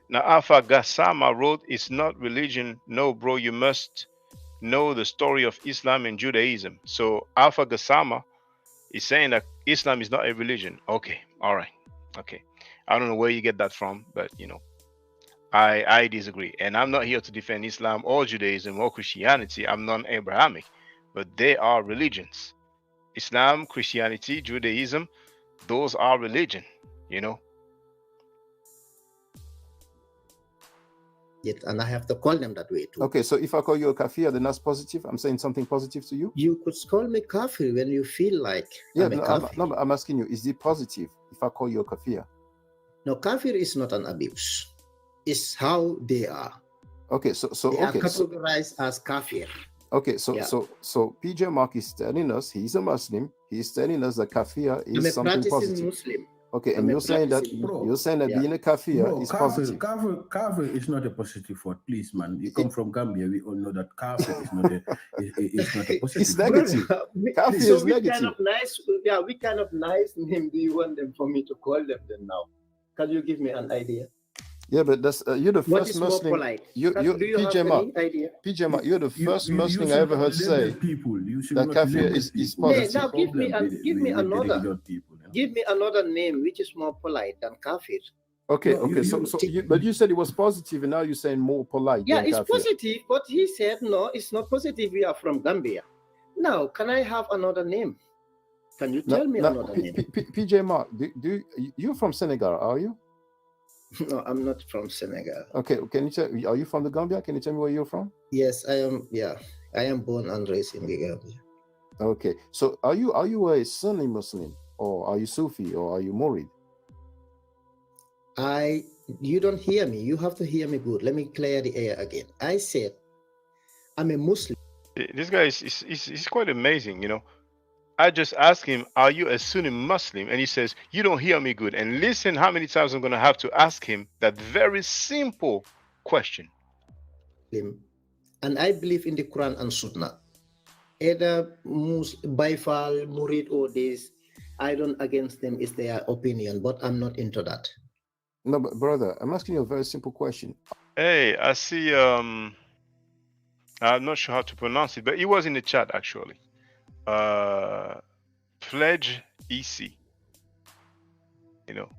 Now, Alpha Gassama wrote, it's not religion. No, bro, you must know the story of Islam and Judaism. So Alpha Gassama is saying that Islam is not a religion. Okay, all right, okay. I don't know where you get that from, but you know, I disagree. And I'm not here to defend Islam or Judaism or Christianity. I'm non-Abrahamic, but they are religions. Islam, Christianity, Judaism, those are religion, you know. Yet, and I have to call them that way too. Okay, so if I call you a kafir, then that's positive. I'm saying something positive to you. You could call me kafir when you feel like I'm a kafir. I'm asking you, is it positive if I call you a kafir? No, kafir is not an abuse. It's how they are. Okay, so they are categorized as kafir. Okay, so PJ Mark is telling us he's a Muslim. He's telling us that kafir is something positive. Muslim. Okay, and you're saying that being a kafir is positive. Kafir is not a positive word, please, man. You come from Gambia, we all know that kafir is not a positive. It's negative. Kafir is negative. What kind of nice name do you want them for me to call them then now? Can you give me an idea? Yeah, but that's you're the first Muslim. PJ Mark, you're the first Muslim I ever heard say that kafir is positive. Now give me another name which is more polite than kafir. Okay, but you said it was positive, and now you're saying more polite. Yeah, it's kafir. Positive, but he said no, it's not positive. We are from Gambia. Now, can I have another name? Can you tell me another name? PJ Mark, you're from Senegal, are you? No, I'm not from Senegal. Okay, can you tell? Are you from the Gambia? Can you tell me where you're from? Yes, I am. Yeah, I am born and raised in the Gambia. Okay, so are you a Sunni Muslim, or are you Sufi, or are you Murid? You don't hear me. You have to hear me good. Let me clear the air again. I said I'm a Muslim. This guy is quite amazing, you know. I just asked him, are you a Sunni Muslim? And he says, you don't hear me good. And listen how many times I'm going to have to ask him that very simple question. And I believe in the Quran and Sunnah. Either Baifal, Murid, or this, I don't against them. It's their opinion, but I'm not into that. No, but brother, I'm asking you a very simple question. Hey, I see, I'm not sure how to pronounce it, but it was in the chat actually. Pledge EC, you know,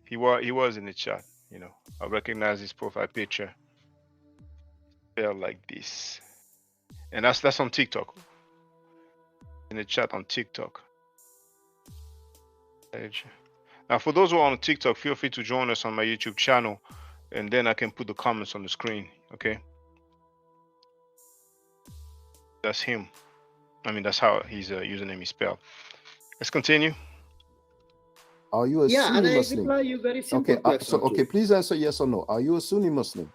he was in the chat, you know. I recognize his profile picture. Spelled like this, and that's on TikTok. In the chat on TikTok. Now, for those who are on TikTok, feel free to join us on my YouTube channel, and then I can put the comments on the screen. Okay, that's him. I mean, that's how his username is spelled. Let's continue. Are you a Sunni Muslim? Reply you very simple question. Please answer yes or no. Are you a Sunni Muslim?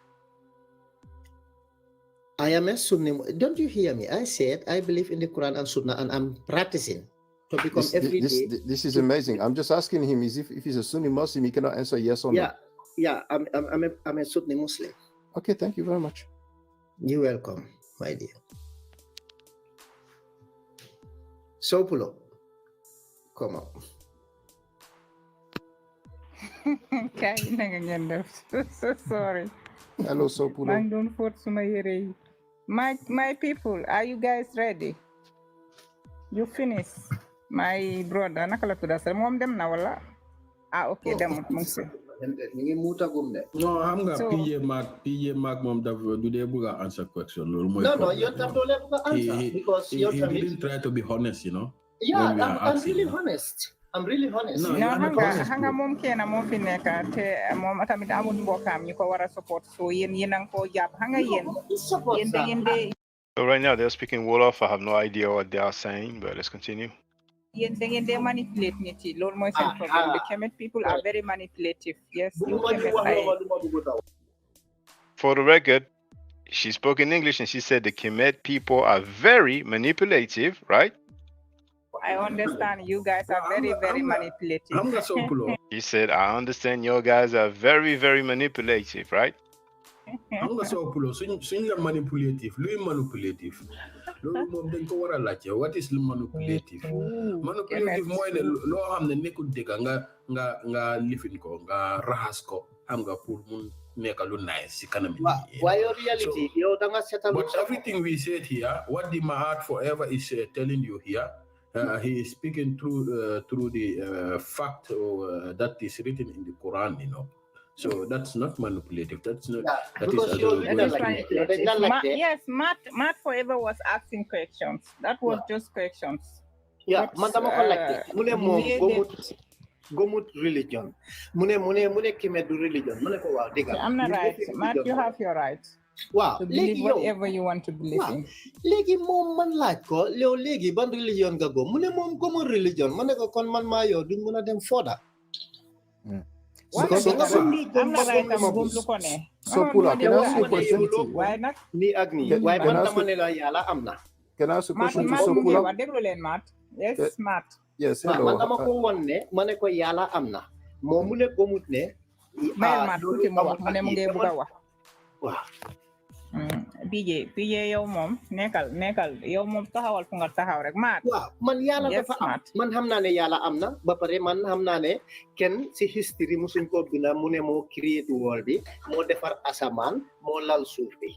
I am a Sunni. Don't you hear me? I said I believe in the Quran and Sunnah, and I'm practicing to become every day. This is amazing. I'm just asking him: if he's a Sunni Muslim, he cannot answer yes or no. Yeah. I'm a Sunni Muslim. Okay, thank you very much. You're welcome, my dear. Sopulo, come on. Okay, so sorry. Hello, Sopulo. Man don't fort suma yere yi. My people, are you guys ready? You finish. My brother, naka la tudda sa mom dem na wala? Ah, okay, demut mu ngi fi. Ñu ngi muutagum de. No, xam nga So- PJ Mark moom daf du dee bëgg a answer question loolu mooy No, problème, yow tam doo leen bëgg a answer because yow he tamit. didn't try to be honest, you know. Yeah, when we are I'm asking, really no? honest. I'm really honest. No, No, you are not honest, hanga bro. moom kenn moo fi nekk te moom tamit amul mbokkaam ñu ko war a support so yéen a ngi koo jàpp hanga yéen yéen da ngeen dee So right now they're speaking Wolof. I have no idea what they are saying, but let's continue. yéen da ngeen dee manipulate nit yi loolu mooy seen problème. The Kemet people are very manipulative. Yes, you Kemet For the record, she spoke in English and she said the Kemet people are very manipulative, right? I understand you guys are very, very manipulative. Xam nga Sopulo. She said, I understand you guys are very, very manipulative, right? Xam nga Sopulo suñ la manipulative luy manipulative loolu moom dañ ko war a laajte what is manipulative manipulative mooy ne loo xam ne nekkul dëgg nga lifin ko nga raxas ko xam nga pour mun nekk lu nice si kanam nit ñi. Why your reality? Yow da nga setal But everything we said here, what the Mahat forever is telling you here, he is speaking through the fact that is written in the Quran, you know. So that's not manipulative. That's not. That is yes, Matt forever was asking questions. That was just questions. Yeah, man dama ko laajte. Mu ne moom gomut religion. Mu ne Kemet du religion. Mu ne ko waaw dëgg. I'm not right. Matt, you have your right. Wow, to believe whatever you want to believe in. Léegi moom man laaj ko yow léegi ban religion nga gom mu ne moom gomul religion ma ne ko kon man maa yow duñ mën a dem fooda. Sopula, can I ask you a question? Why not? Ni ak ni. Waaye man dama ne la yàlla am na. Can I ask a question to Sopula? Yes, Matt. Yes, hello. Man dama ko won ne ma ne ko yàlla am na. Moom mu ne gomut ne. Matt tuuti mu wax mu ne mu ngi bëgg a wax. Waaw. PJ yow moom nekkal yow moom taxawal fu nga taxaw rek Matt. Waaw man yàlla dafa am man xam naa ne yàlla am na ba pare man xam naa ne kenn si history musuñ ko binda mu ne moo create world bi moo defar asamaan moo lal suuf bi.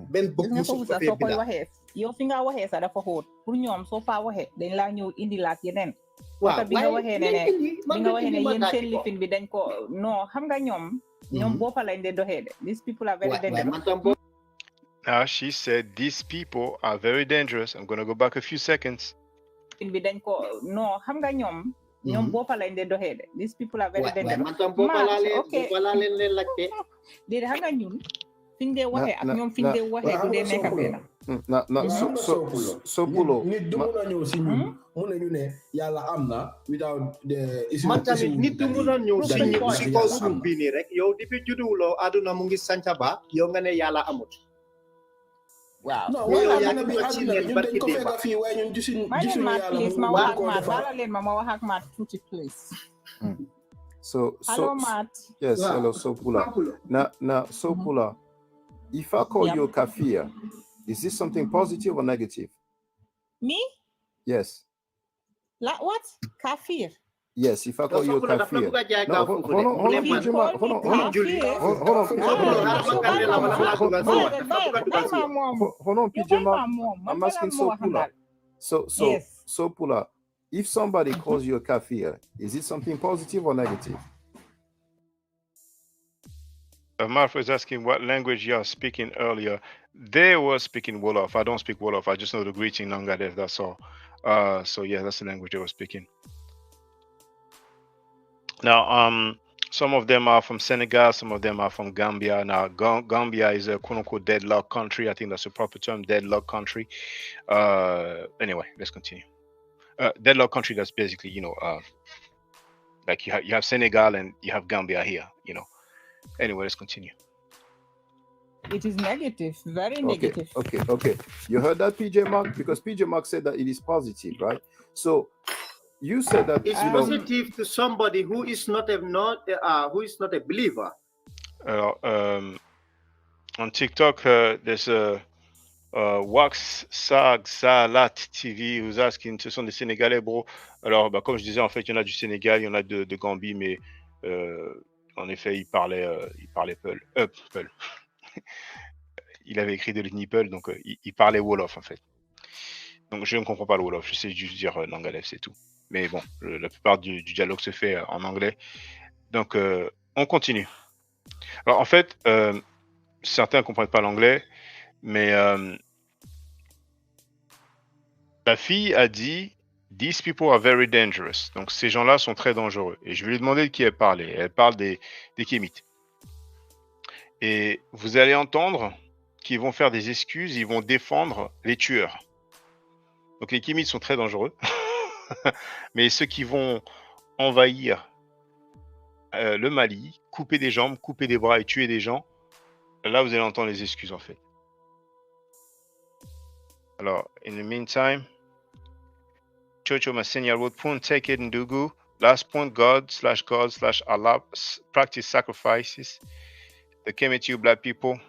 benn bopp musuñ ko fee binda yow fi nga waxee sax dafa xóot pour ñoom soo fa waxee dañ laa ñëw indi laat yeneen. waaw bi nga waxee ne yéen seen lifin bi dañ ko non xam nga ñoom boppa lañ de doxee de these people are very dangerous. Now she said these people are very dangerous. I'm gonna go back a few seconds. bi dañ ko non xam nga ñoom boppa lañ de doxee de these people are very dangerous. man tam boppa laa leen laajte. déedéet xam nga ñun fiñ dee waxee ak ñoom fiñ dee waxee du dee nekk benn. Sopulo nit du mun a ñëw si ñun mun nañu ne yàlla am na without the man tamit nit du mun a ñëw si kaw suuf bi nii rek yow depuis judduwuloo àdduna mu ngi sanca ba yow nga ne yàlla amut. waaw non wala dina bi àdduna ñun dañ ko fekk fii waaye ñun gisuñu yàlla ma wax ak Matt wala leen ma wax ak Matt tuuti please. Hello Matt. Yes, hello Sopula. Now Sopula, if I call you a kafir, is this something positive or negative? Me? Yes. What? Kafir? Yes, if I call you a kafir. No, hold on, PJ Mark. I'm asking Sopula. Sopula, if somebody calls you a kafir, is it something positive or negative? Martha is asking what language you are speaking earlier. They were speaking Wolof. I don't speak Wolof. I just know the greeting Nangadev, that's all. So yeah, that's the language they were speaking. Now, some of them are from Senegal, some of them are from Gambia. Now, Gambia is a quote-unquote deadlock country. I think that's a proper term, deadlock country. Anyway, let's continue. Deadlock country, that's basically, like you have Senegal and you have Gambia here, Anyway, let's continue. It is negative, very negative. Okay. You heard that, PJ Mark? Because PJ Mark said that it is positive, right? So you said that it's positive to somebody who is not a believer. On TikTok, there's a Wax Sag Salat TV who's asking, ce sont des Sénégalais, bro. Alors, comme je disais, en fait, il y en a du Sénégal, il y en a de Gambie, mais En effet, il parlait Peul. Peul. Il avait écrit de l'Nipel, donc il parlait Wolof en fait. Donc je ne comprends pas le Wolof, je sais juste dire Nangalef, c'est tout. Mais bon, la plupart du dialogue se fait en anglais. Donc on continue. Alors en fait, certains ne comprennent pas l'anglais, mais la fille a dit These people are very dangerous. Donc ces gens-là sont très dangereux. Et je vais lui demander de qui elle parle. Elle parle des Kémites. Et vous allez entendre qu'ils vont faire des excuses, ils vont défendre les tueurs. Donc les Kémites sont très dangereux. Mais ceux qui vont envahir le Mali, couper des jambes, couper des bras et tuer des gens, là vous allez entendre les excuses en fait. Alors, in the meantime, Chocho Masenya wrote Pun take it Ndugu. Last point, God/God/Allah practice sacrifices. The Kemetic black people.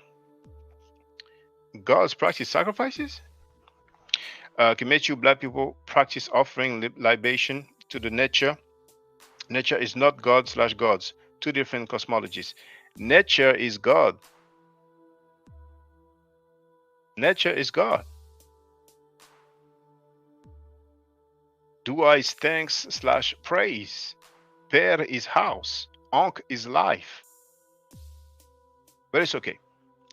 Gods practice sacrifices? Kemetic black people practice offering libation to the nature. Nature is not God/gods. Two different cosmologies. Nature is God. Nature is God. Dua is thanks/praise. Père is house. Ankh is life. But it's okay.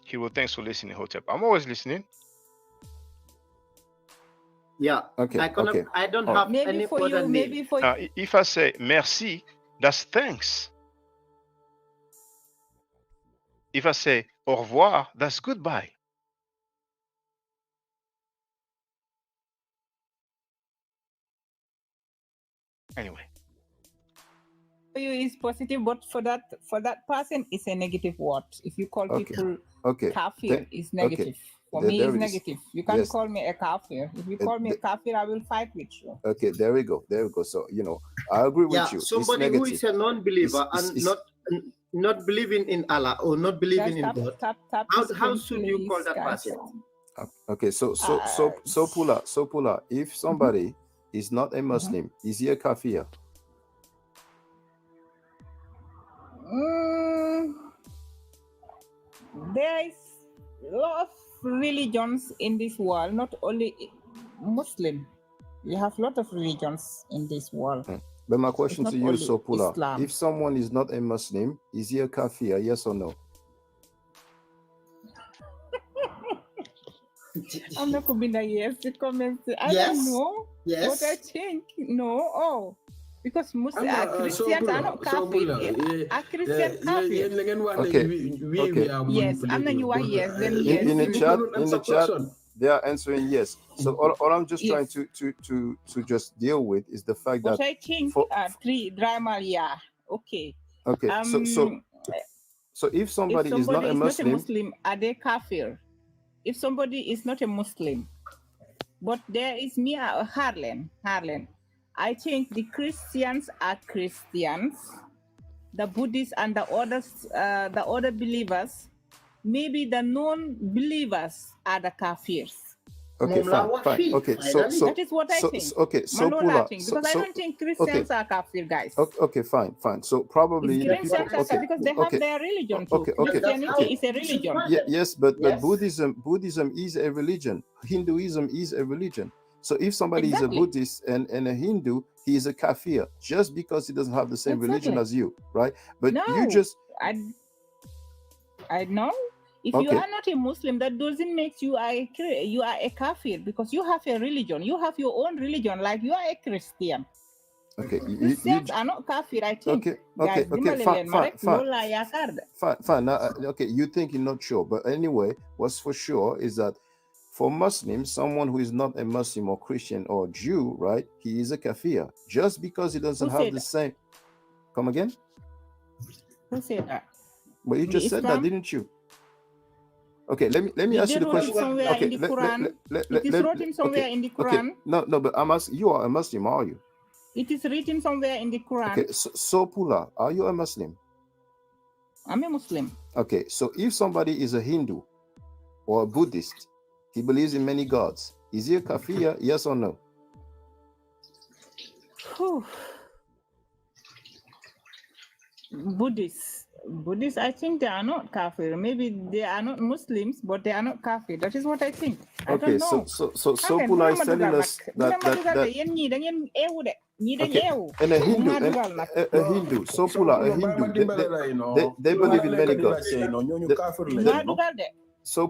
He will thanks for listening, Hotep. I'm always listening. Yeah. Okay. I don't All have Maybe any for other you, name. maybe for you. If I say merci, that's thanks. If I say au revoir, that's goodbye. Anyway. For you is positive, but for that person, it's a negative word. If you call people kafir, it's negative. For me, it's negative. You can't call me a kafir. If you call me a kafir, I will fight with you. Okay, there we go. So I agree with you. Somebody who is a non-believer and not believing in Allah or not believing in God. How should you call that person? Okay, so Pula, if somebody is not a Muslim, is he a kafir? There is a lot of religions in this world, not only Muslim. We have a lot of religions in this world. But my question to you, Sopula, Islam. if someone is not a Muslim, is he a kafir? Yes or no? I'm not going to yes the comments. I don't know. But I think no. Because Muslims Christians are not kafir. Are Christians kafir? Yes, I'm not you are yes. Then yes. In the chat, they are answering yes. So all I'm just trying to just deal with is the fact that I think three drama, yeah. Okay. Okay. So if somebody is not a Muslim, are they kafir? If somebody is not a Muslim, but there is me, Harlan. I think the Christians are Christians, the Buddhists and the other believers, maybe the non-believers are the kafirs. Okay, fine. Okay, so that is what I think. Okay, so Pula, because I don't think Christians are kafir, guys. Okay, fine. So probably Christians are kafir because they have their religion too. Christianity is a religion. Yes, but Buddhism is a religion. Hinduism is a religion. So if somebody is a Buddhist and a Hindu, he is a kafir just because he doesn't have the same religion as you, right? But you just I know. If you are not a Muslim, that doesn't make you are a kafir because you have a religion. You have your own religion, like you are a Christian. Okay, Christians are not kafir, I think. Okay, fine. Now, okay, you think you're not sure, but anyway, what's for sure is that for Muslims, someone who is not a Muslim or Christian or Jew, right? He is a kafir just because he doesn't have the same. Come again? Who said that? But you just said that, didn't you? Okay, let me ask you the question. Okay, it is written somewhere in the Quran. Okay. No, but I'm asking, you are a Muslim, are you? It is written somewhere in the Quran. Okay, so Pula, are you a Muslim? I'm a Muslim. Okay, so if somebody is a Hindu or a Buddhist, he believes in many gods, is he a kafir, yes or no? Buddhists. Buddhists, I think they are not kafir. Maybe they are not Muslims, but they are not kafir. That is what I think. I Okay, don't know. Pula is telling us that yen ñi da ngeen eewu de. Ñi dañ okay, eewu. and a Bu Hindu, ma dugal nag. a Hindu, Pula, a Hindu, they believe in many gods. Ma dugal de.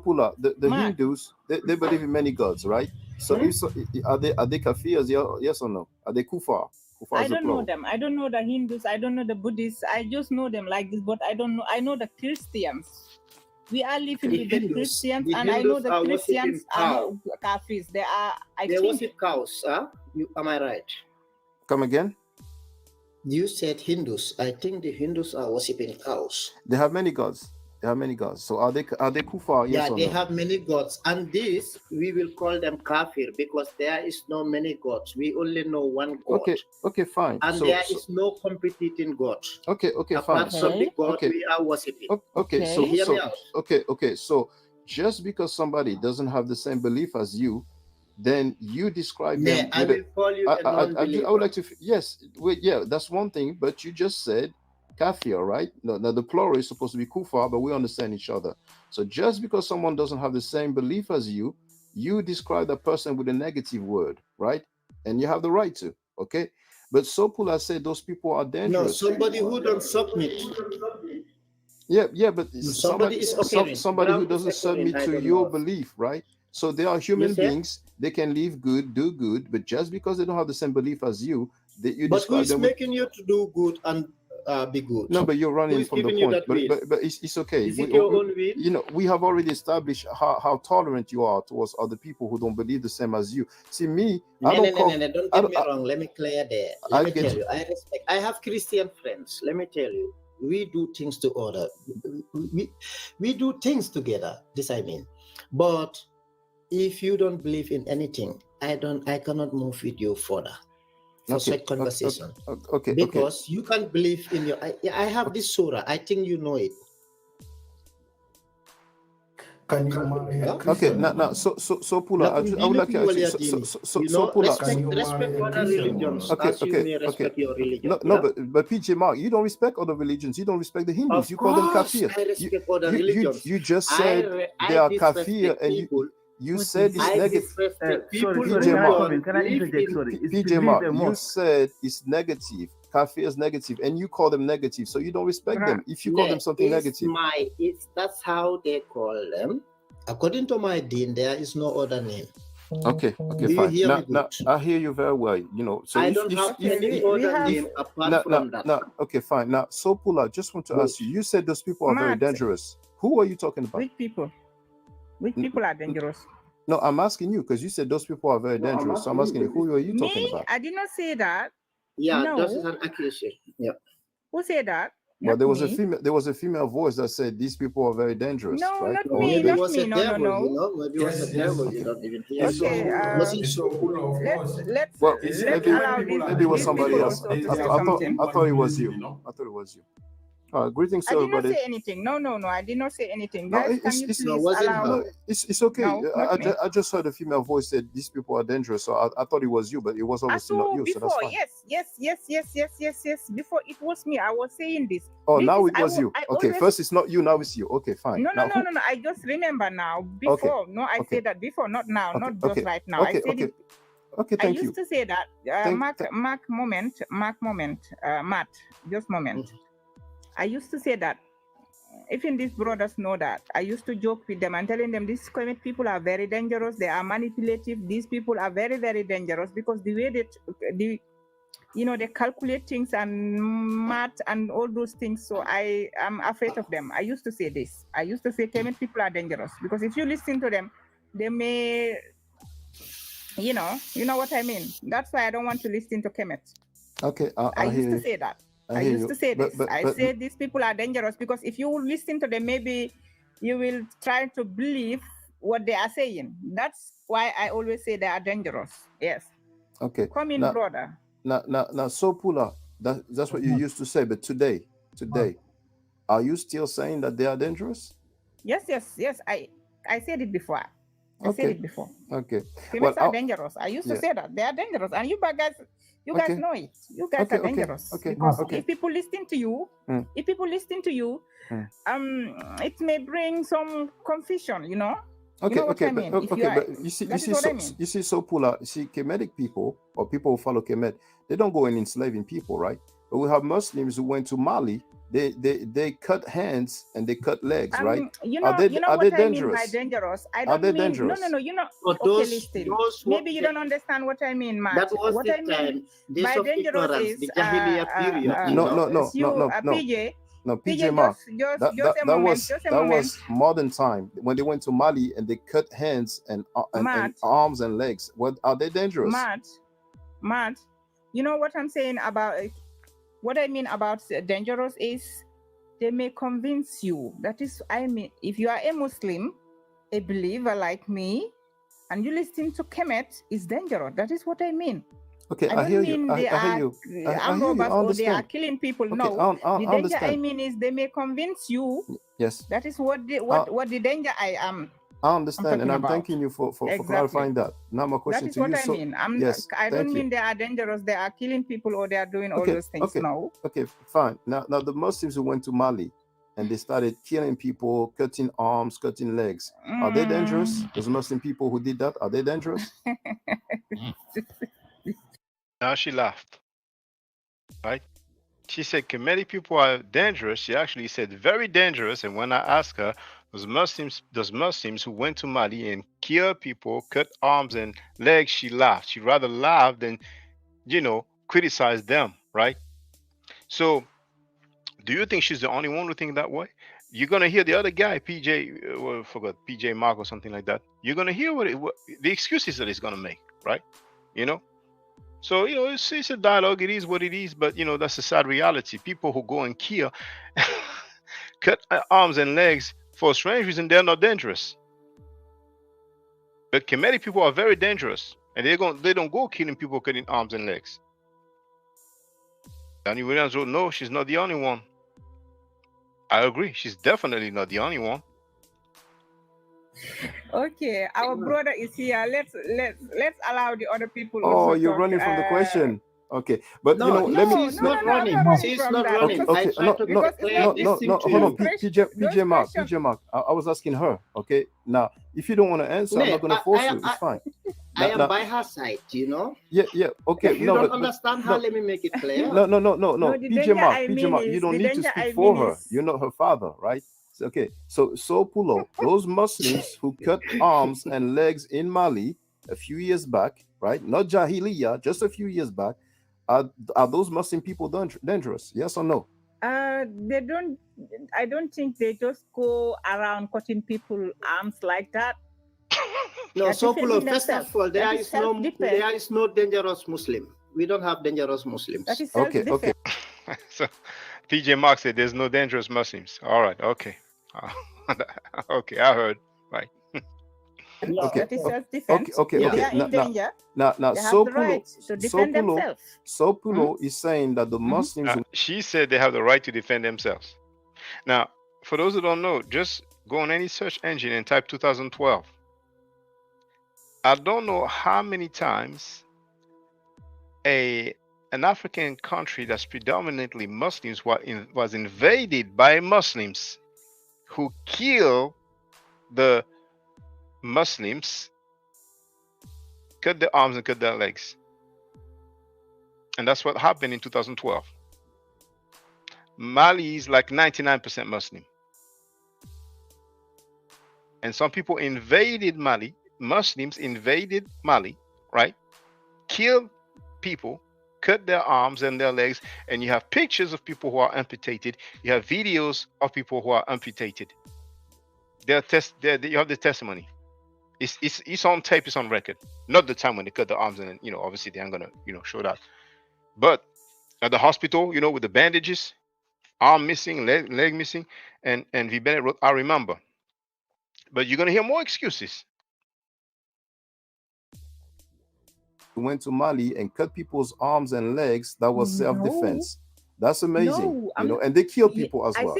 Pula, the Ma. Hindus, they believe in many gods, right? So if so, are they kafirs? Yes or no? Are they kufar? Kufar I is the don't know plural. them. I don't know the Hindus. I don't know the Buddhists. I just know them like this, but I don't know. I know the Christians. We are living with the Christians, and I know the Christians are not kafirs. They are. They worship cows. Huh? Am I right? Come again? You said Hindus. I think the Hindus are worshiping cows. They have many gods. They have many gods. So are they kufar? Yes yeah, or they no? have many gods, and this we will call them kafir because there is no many gods. We only know one God. Okay, fine. And there is no competing God. Okay, apart fine. from the God we are worshiping. Okay. So just because somebody doesn't have the same belief as you, then you describe them. I will call you a non-believer. I would like to. Yes, that's one thing. But you just said kafir, right? No, now the plural is supposed to be kufar, but we understand each other. So just because someone doesn't have the same belief as you, you describe that person with a negative word, right? And you have the right to, okay? But Sopula said those people are dangerous. No, somebody who don't submit. Yeah, but somebody who doesn't submit to your belief, right? So they are human beings. They can live good, do good, but just because they don't have the same belief as you, but who is making you to do good and be good? No, but you're running from the point. But it's okay. Is it your own will? You know, we have already established how tolerant you are towards other people who don't believe the same as you. See, me, no, don't get me wrong. Let me clear there. Let me tell you, I respect. I have Christian friends. Let me tell you, we do things to order. We do things together. This I mean. But if you don't believe in anything, I cannot move with you further. Such conversation. Okay. Because you can't believe in your. I have this surah. I think you know it. Can you marry a Okay, now, so Pula, I would like to Pula, respect other religions. As you may respect your religion. But PJ Mark, you don't respect other religions. You don't respect the Hindus. You call them kafir. I respect other religions. You just said they are kafir, and you said it's negative. Can I interject? Sorry. PJ Mark, you said it's negative. Kafir is negative, and you call them negative, so you don't respect them. If you call them something negative, that's how they call them. According to my deen, there is no other name. Okay, fine. Now, I hear you very well. You know, so I don't have any other name apart from that. Okay, fine. Now, so Pula, just want to ask you. You said those people are very dangerous. Who are you talking about? Which people? Which people are dangerous? No, I'm asking you because you said those people are very dangerous. So I'm asking you, who are you talking about? I did not say that. Yeah, no. This is an accusation. Yeah. Who said that? Well, there was a female voice that said these people are very dangerous. No, right? not me. Maybe not it was me. a No, devil, no. You know? Maybe it was a devil. You don't even hear. Okay. Let's allow maybe it was somebody else. I thought it was you. I thought it was you. Greetings to everybody. I did not say anything. No. I did not say anything. No, Guys, can you please allow? It's okay. No, I just heard a female voice said these people are dangerous, so I thought it was you, but it was obviously not you. Before, so that's fine. Yes. Before it was me. I was saying this. Oh, now it was you. Okay, first it's not you. Now it's you. Okay, fine. No. I just remember now. Before, I said that before, not now, not just right now. I said it. Okay, thank you. I used to say that. Matt, just moment. I used to say that. Even these brothers know that. I used to joke with them and telling them these Kemetic people are very dangerous. They are manipulative. These people are very, very dangerous because the way they calculate things and math and all those things. So I am afraid of them. I used to say this. I used to say Kemetic people are dangerous because if you listen to them, they may, you know what I mean. That's why I don't want to listen to Kemetic. Okay, I used to say that. I used to say this. I say these people are dangerous because if you listen to them, maybe you will try to believe what they are saying. That's why I always say they are dangerous. Yes. Okay. Come in, brother. Now, so Pula, that's what you used to say. But today, are you still saying that they are dangerous? Yes. I said it before. I said it before. Okay. Kemets are dangerous. I used to say that they are dangerous, and you guys know it. You guys are dangerous because if people listen to you, it may bring some confusion. You know. Okay, you know what I mean? but you see, so Pula, you see, Kemetic people or people who follow Kemet, they don't go and enslaving people, right? But we have Muslims who went to Mali. They cut hands and they cut legs, right? You know what I mean by dangerous. I don't mean dangerous? No. You know, listen. Maybe you don't understand what I mean, Matt. That was what the I mean time, by dangerous is the Jahiliyyah period. No. PJ. No, PJ Mark. That was modern time when they went to Mali and they cut hands and arms and legs. What are they dangerous? Matt, you know what I'm saying about it? What I mean about dangerous is they may convince you. That is, I mean, if you are a Muslim, a believer like me, and you listen to Kemet, it's dangerous. That is what I mean. Okay, I hear you. I hear you. Or they are killing people. Okay, no, the danger I mean is they may convince you. Yes. That is what the danger I am. I understand, and I'm thanking you for clarifying that. Now my question to you. That is what I mean. I don't mean they are dangerous. They are killing people or they are doing all those things. No. Okay, fine. Now the Muslims who went to Mali and they started killing people, cutting arms, cutting legs. Are they dangerous? Those Muslim people who did that, are they dangerous? Now she laughed, right? She said Kemetic people are dangerous. She actually said very dangerous. And when I asked her, those Muslims who went to Mali and killed people, cut arms and legs, she laughed. She rather laughed than, criticize them, right? So, do you think she's the only one who think that way? You're gonna hear the other guy, PJ Mark or something like that. You're gonna hear what the excuses that he's gonna make, right? So, it's a dialogue. It is what it is. But, that's a sad reality. People who go and kill, cut arms and legs for a strange reason, they're not dangerous. But Kemetic people are very dangerous. And they don't go killing people, cutting arms and legs. Danny Williams wrote, no, she's not the only one. I agree. She's definitely not the only one. Okay, our brother is here. Let's allow the other people. Oh, you're running from the question. Okay, but she's not running. She's not running. Okay, no. Hold on, PJ Mark. I was asking her. Okay, now if you don't want to answer, I'm not going to force you. It's fine. I am by her side, Yeah. Okay. If you don't understand her, let me make it clear. No. PJ Mark, you don't need to speak for her. You're not her father, right? Okay, so Pulo, those Muslims who cut arms and legs in Mali a few years back, right? Not Jahiliyyah, just a few years back. Are those Muslim people dangerous? Yes or no? They don't. I don't think they just go around cutting people arms like that. No, so Pulo, first of all, there is no dangerous Muslim. We don't have dangerous Muslims. That is okay. So PJ Mark said there's no dangerous Muslims. All right, okay. Okay, I heard. Right. Okay. That is self-defense. Okay. They are in danger. Now, they have the right to defend themselves. Pulo is saying that the Muslims. She said they have the right to defend themselves. Now, for those who don't know, just go on any search engine and type 2012. I don't know how many times an African country that's predominantly Muslims was invaded by Muslims who kill the Muslims, cut their arms and cut their legs. And that's what happened in 2012. Mali is like 99% Muslim. And some people invaded Mali, Muslims invaded Mali, right? Killed people, cut their arms and their legs, and you have pictures of people who are amputated. You have videos of people who are amputated. You have the testimony. It's on tape. It's on record. Not the time when they cut the arms and obviously they aren't gonna show that. But at the hospital, with the bandages, arm missing, leg missing, and V. Bennett wrote, "I remember." But you're gonna hear more excuses. Went to Mali and cut people's arms and legs. That was self-defense. That's amazing. And they kill people as well.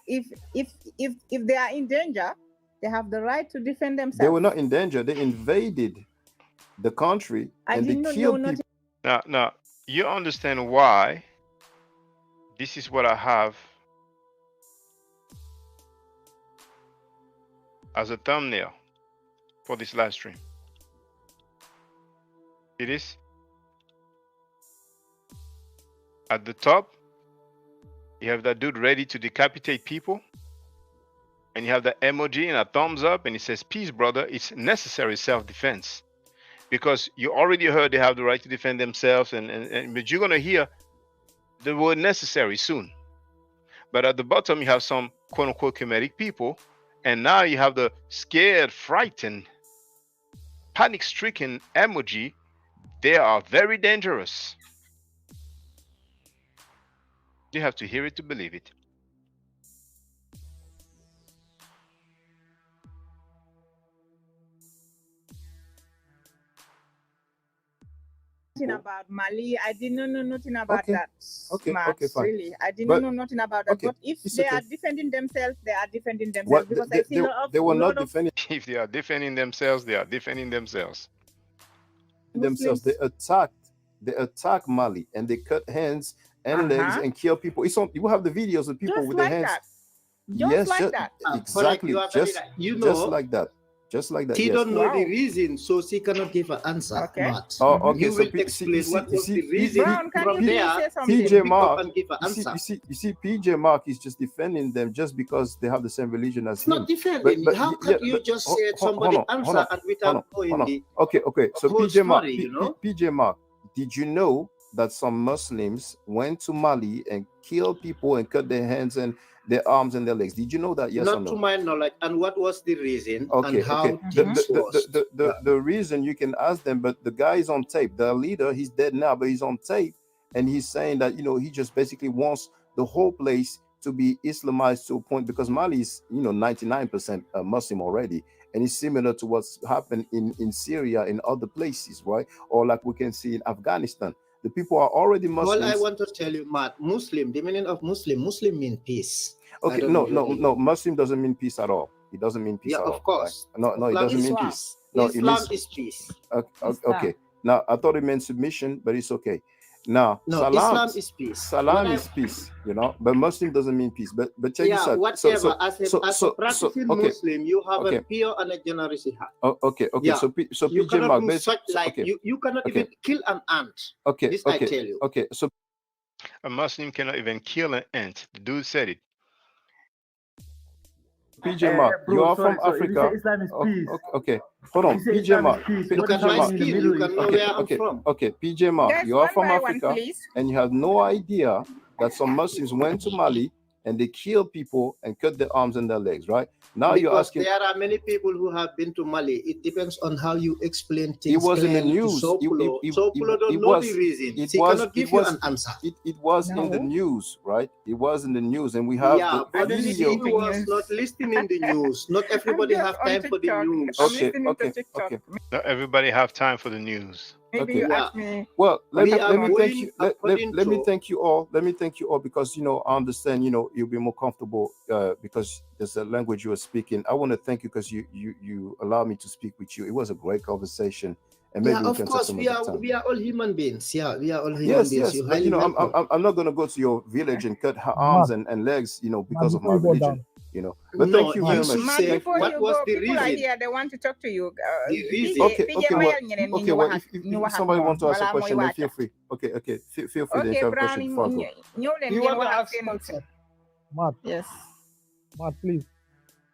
If they are in danger, They have the right to defend They themselves. were not in danger. They invaded the country I and they didn't know they were killed not. people. Now, you understand why this is what I have as a thumbnail for this live stream. It is at the top. You have that dude ready to decapitate people, and you have the emoji and a thumbs up, and it says, "Peace, brother. It's necessary self-defense." Because you already heard they have the right to defend themselves, but you're gonna hear the word necessary soon. But at the bottom, you have some quote unquote Kemetic people, and now you have the scared, frightened, panic stricken emoji. They are very dangerous. You have to hear it to believe it. Nothing about Mali. I didn't know nothing about Okay. that. Okay, Max, okay, fine. really. I didn't But know nothing about that. okay, But if it's they okay. are defending themselves, they are defending themselves. What Because I see they were not lot of defending If they are defending themselves, they are defending themselves. themselves. Muslims. They attacked Mali and they cut hands and legs Uh-huh. and kill people. It's on. You have the videos of people Just with their like hands. that. Just Yes, like that. exactly. You are very Just right. You just know, like that. Just like that. she Yes. don't know the Wow. reason, so she cannot give an answer. Okay. But Oh, okay. you So will explain you see, what was the P- reason. Brown, can From you please there, say she something? PJ can pick up Mark, and give an answer. you see, PJ Mark is just defending them just because they have the same religion as It's him. not defending. How can you just say somebody answer and without knowing the Okay. So whole PJ Mark, story, you know? PJ Mark, did you know that some Muslims went to Mali and killed people and cut their hands and their arms and their legs? Did you know that? Yes or Not no? to my knowledge. And what was the reason Okay, and how The, things was? the reason you can ask them, but the guy is on tape. The leader, he's dead now, but he's on tape, and he's saying that he just basically wants the whole place to be Islamized to a point because Mali is 99% Muslim already, and it's similar to what's happened in Syria and other places, right? Or like we can see in Afghanistan. The people are already Muslims. All I want to tell you, Matt, Muslim, the meaning of Muslim mean peace. Okay, no, Muslim doesn't mean peace at all. It doesn't mean peace at all. Yeah, of course. Right? No, it doesn't mean peace. No, Islam is peace. Okay. Now I thought it meant submission, but it's okay. Now, no, salam, Islam is peace. Salam is peace, but Muslim doesn't mean peace. But check this out. Whatever. As a practicing Muslim, you have a pure and a generous heart. Okay. Yeah. So you PJ cannot Mark, do such like you cannot even kill an ant. Okay. This I tell you. Okay. So A Muslim cannot even kill an ant. The dude said it. PJ Mark, you are from Africa. Islam is peace. Okay, hold on. PJ Mark. Look at my skin. You can know where I'm from. Okay, PJ Mark, Guys, you are one from by Africa, one, please. and you have no idea that some Muslims went to Mali and they killed people and cut their arms and their legs, right? Now you're asking. There are many people who have been to Mali. It depends on how you explain things. It was in the news. Sopulo don't know the reason. He cannot give you an answer. It was in the news, right? It was in the news, and we have but the the video. video was not listening in the news. Not everybody have time for the news. Okay. Not everybody have time for the news. Maybe you ask me. Well, let me thank you. Let me thank you all. Let me thank you all because I understand. You'll be more comfortable because there's a language you are speaking. I want to thank you because you allowed me to speak with you. It was a great conversation, and maybe we can of course some we are time. we are all human beings. Yeah, we are all human beings. Yes. But, I'm not going to go to your village and cut her arms and legs, because of my religion. But thank you very much. What was the reason? People are here. They want to talk to you. The reason. Okay. Well, if somebody wants to ask a question, then feel free. Okay. Feel free to Okay, answer a Brown, question before I go. you want to ask Matt. Yes. Matt, please.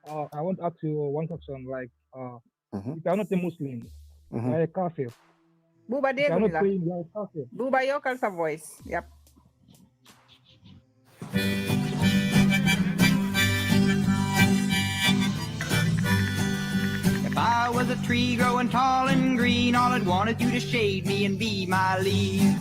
I want to ask you one question. Like, if you are not a Muslim, you are a kafir. Buba, you are not praying, you are a kafir. Buba, your culture voice. Yep. If I was a tree growing tall and green, all I'd want is you to shade me and be my leaf.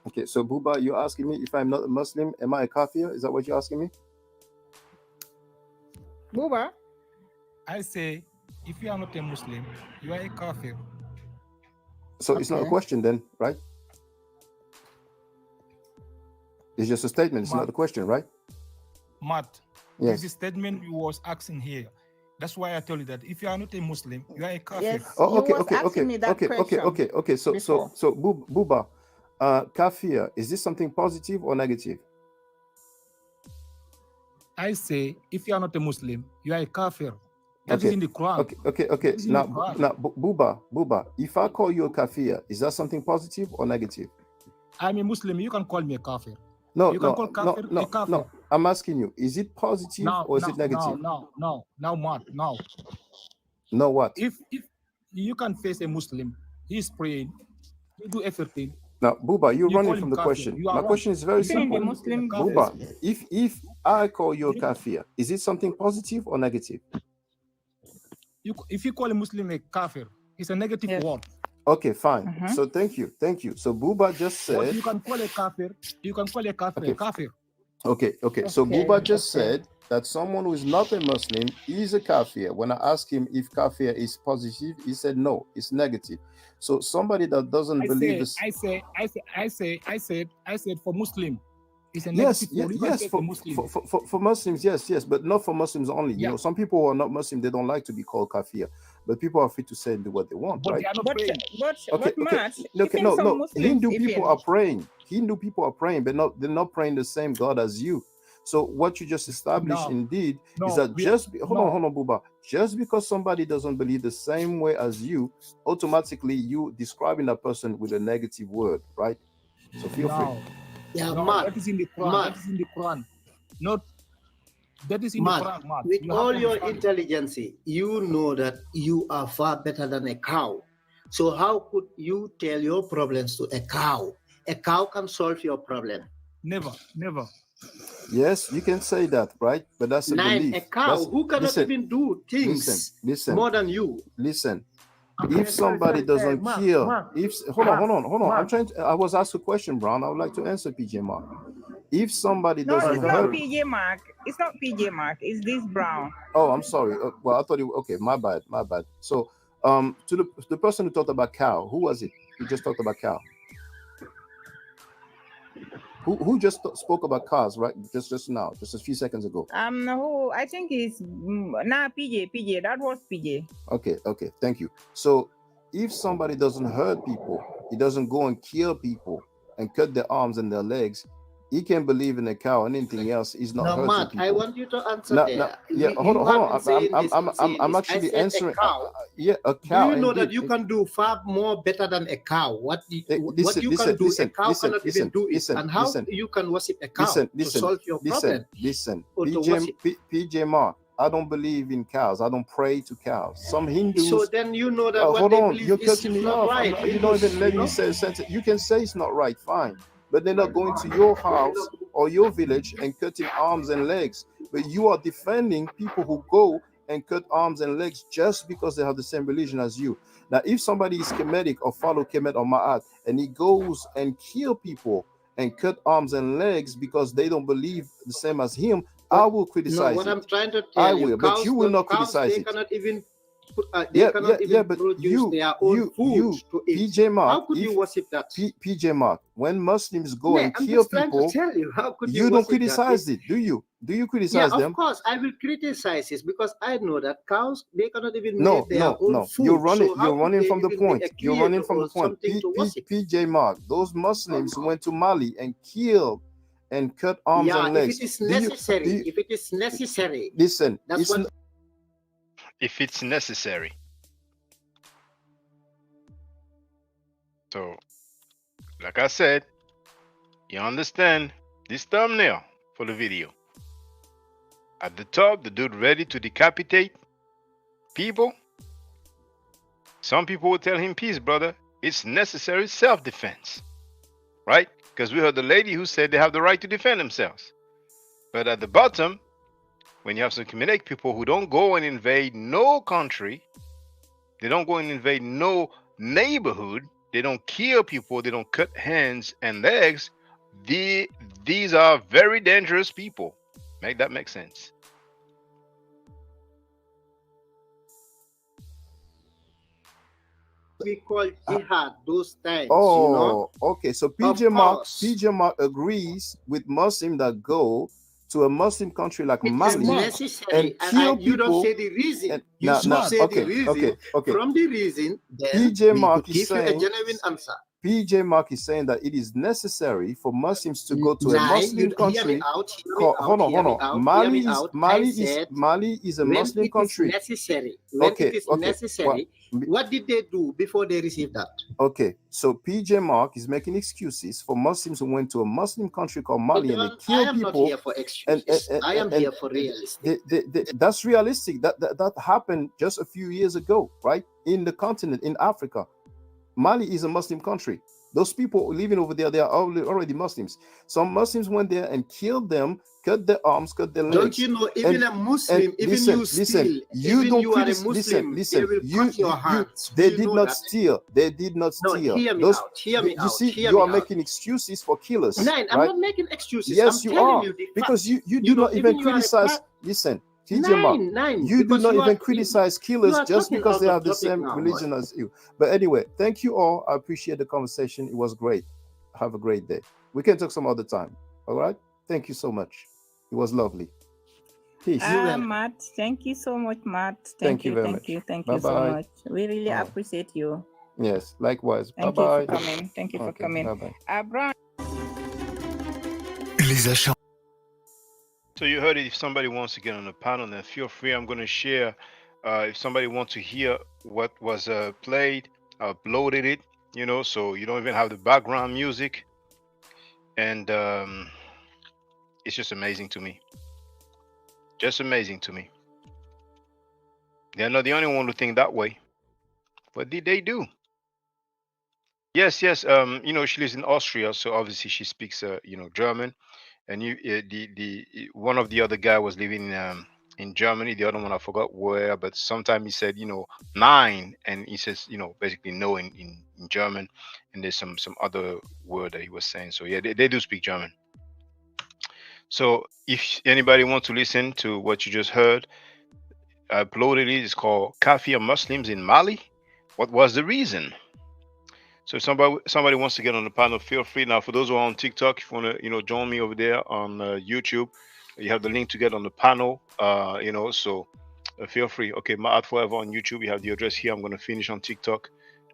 Okay, so Buba, you're asking me if I'm not a Muslim, am I a kafir? Is that what you're asking me? Buba? I say, if you are not a Muslim, you are a kafir. So it's not a question then, right? It's just a statement. It's not a question, right? Matt, Yes. this is statement you was asking here. That's why I told you that if you are not a Muslim, you are a kafir. Yes, Oh, okay, you was asking me that question okay. So before. Buba, kafir, is this something positive or negative? I say, if you are not a Muslim, you are a kafir. That is in the Quran. Okay. Now, Buba, if I call you a kafir, is that something positive or negative? I'm a Muslim. You can call me a kafir. No, you can call kafir a kafir. no. I'm asking you, is it positive or is it negative? No, Matt, no. No, what? If you can face a Muslim, he's praying, you do everything. Now, Buba, you're You running call from him the kafir. question. You are My wrong. question is very Even simple. the Muslim Buba, if I call you a kafir, is it something positive or negative? If you call a Muslim a kafir, it's a negative word. Okay, fine. So thank you. So Buba just said. What you can call a kafir, you can call a kafir a kafir. Okay. So Buba just said that someone who is not a Muslim is a kafir. When I asked him if kafir is positive, he said no, it's negative. So somebody that doesn't believe this. I said for Muslim, it's a negative word. Yes, for Muslims, yes, but not for Muslims only. You know, some people who are not Muslim, they don't like to be called kafir, but people are free to say and do what they want, but right? They are not praying. But Matt, No. Muslims, Hindu people are praying. Hindu people are praying, but they're not praying the same God as you. So what you just established indeed is that hold on, Buba. Just because somebody doesn't believe the same way as you, automatically you describing that person with a negative word, right? So feel free. Yeah, Matt, that is in the Quran. That is in the Quran. Not that is in Matt, the Quran, Matt. with all your intelligence, you know that you are far better than a cow. So how could you tell your problems to a cow? A cow can solve your problem. Never. Yes, you can say that, right? But that's a belief. A cow who cannot even do things more than you. Listen. If somebody doesn't kill, hold on. I was asked a question, Brown. I would like to answer PJ Mark. If somebody doesn't hurt, PJ Mark. It's not PJ Mark. It's this Brown. Oh, I'm sorry. Well, I thought you. Okay, my bad. So, to the person who talked about cow, who was it? Who just talked about cow? Who just spoke about cars, right? Just now, just a few seconds ago. Who I think is PJ. That was PJ. Okay. Thank you. So, if somebody doesn't hurt people, he doesn't go and kill people and cut their arms and their legs, he can believe in a cow and anything else. He's not hurting Matt, people. I want you to answer there. Hold on. I'm actually answering. A cow. Do you know that you can do far more better than a cow? What you can do, a cow cannot even do it. And how you can worship a cow to solve your problem? Listen. PJ Mark, I don't believe in cows. I don't pray to cows. Some Hindus. So then you know that what hold they on, believe you're is cutting me not off. right. You don't even let me say a sentence. You can say it's not right, fine. But they're not going to your house or your village and cutting arms and legs. But you are defending people who go and cut arms and legs just because they have the same religion as you. Now, if somebody is Kemetic or follow Kemet or Ma'at and he goes and kill people and cut arms and legs because they don't believe the same as him, I will criticize what it. I'm trying to tell you, but you will not criticize they it. Cannot even produce their own food to eat. PJ Mark, how could you worship that? PJ Mark, when Muslims go and kill people, to tell you, how could you don't criticize it, do you? Do you criticize them? Of course, I will criticize it because I know that cows, they cannot even make their own food. You're running from the point. You're running from the point. PJ Mark, those Muslims who went to Mali and killed and cut arms and legs. If it is necessary, if it is necessary. Listen, if it's necessary. So, like I said, you understand this thumbnail for the video. At the top, the dude ready to decapitate people. Some people will tell him, peace, brother. It's necessary self-defense. Right? Because we heard the lady who said they have the right to defend themselves. But at the bottom, when you have some Kemetic people who don't go and invade no country, they don't go and invade no neighborhood, they don't kill people, they don't cut hands and legs, these are very dangerous people. Make that make sense? We call jihad those times, Oh, okay. So PJ course. Mark agrees with Muslim that go to a Muslim country like It is Mali necessary, and kill you don't people. say the reason. And, You should say okay, the reason. okay. From the reason, then PJ we Mark could is give you a saying. genuine answer. PJ Mark is saying that it is necessary for Muslims to go to a Muslim country. Hold on. Mali is a Muslim country. Necessary. When okay, it is okay. necessary, what did they do before they received that? Okay, so PJ Mark is making excuses for Muslims who went to a Muslim country called Mali and they killed people. I am not here for excuses. I am here for realistic. That's realistic. That happened just a few years ago, right? In the continent, in Africa. Mali is a Muslim country. Those people living over there, they are already Muslims. Some Muslims went there and killed them, cut their arms, cut their legs. Don't you know, even a Muslim, even you steal, even you are a Muslim, they will cut your hands. They did not steal. They did not steal. No, hear me out. Hear me out. You see, you are making excuses for killers. Nine, I'm not making excuses. Yes, I'm you are. you because you do not even criticize. Listen. You do not even criticize killers just because they have the same religion as you. But anyway, thank you all. I appreciate the conversation. It was great. Have a great day. We can talk some other time. All right. Thank you so much. It was lovely. Peace. Matt, thank you so much, Matt. Thank you very much. Thank you so much. We really appreciate you. Yes, likewise. Thank you for coming. Thank you for coming. Bye-bye. So you heard it. If somebody wants to get on the panel, then feel free. I'm going to share. If somebody wants to hear what was played, I uploaded it, so you don't even have the background music. And it's just amazing to me. Just amazing to me. They're not the only one who think that way. What did they do? Yes. She lives in Austria, so obviously she speaks, German. And the one of the other guy was living in Germany. The other one I forgot where, but sometime he said 9, and he says basically no in German, and there's some other word that he was saying. So yeah, they do speak German. So if anybody wants to listen to what you just heard, I uploaded it. It's called Kafir Muslims in Mali. What was the reason? So if somebody wants to get on the panel, feel free. Now, for those who are on TikTok, if you want to, join me over there on YouTube, you have the link to get on the panel. So feel free. Okay, my art forever on YouTube. You have the address here. I'm going to finish on TikTok.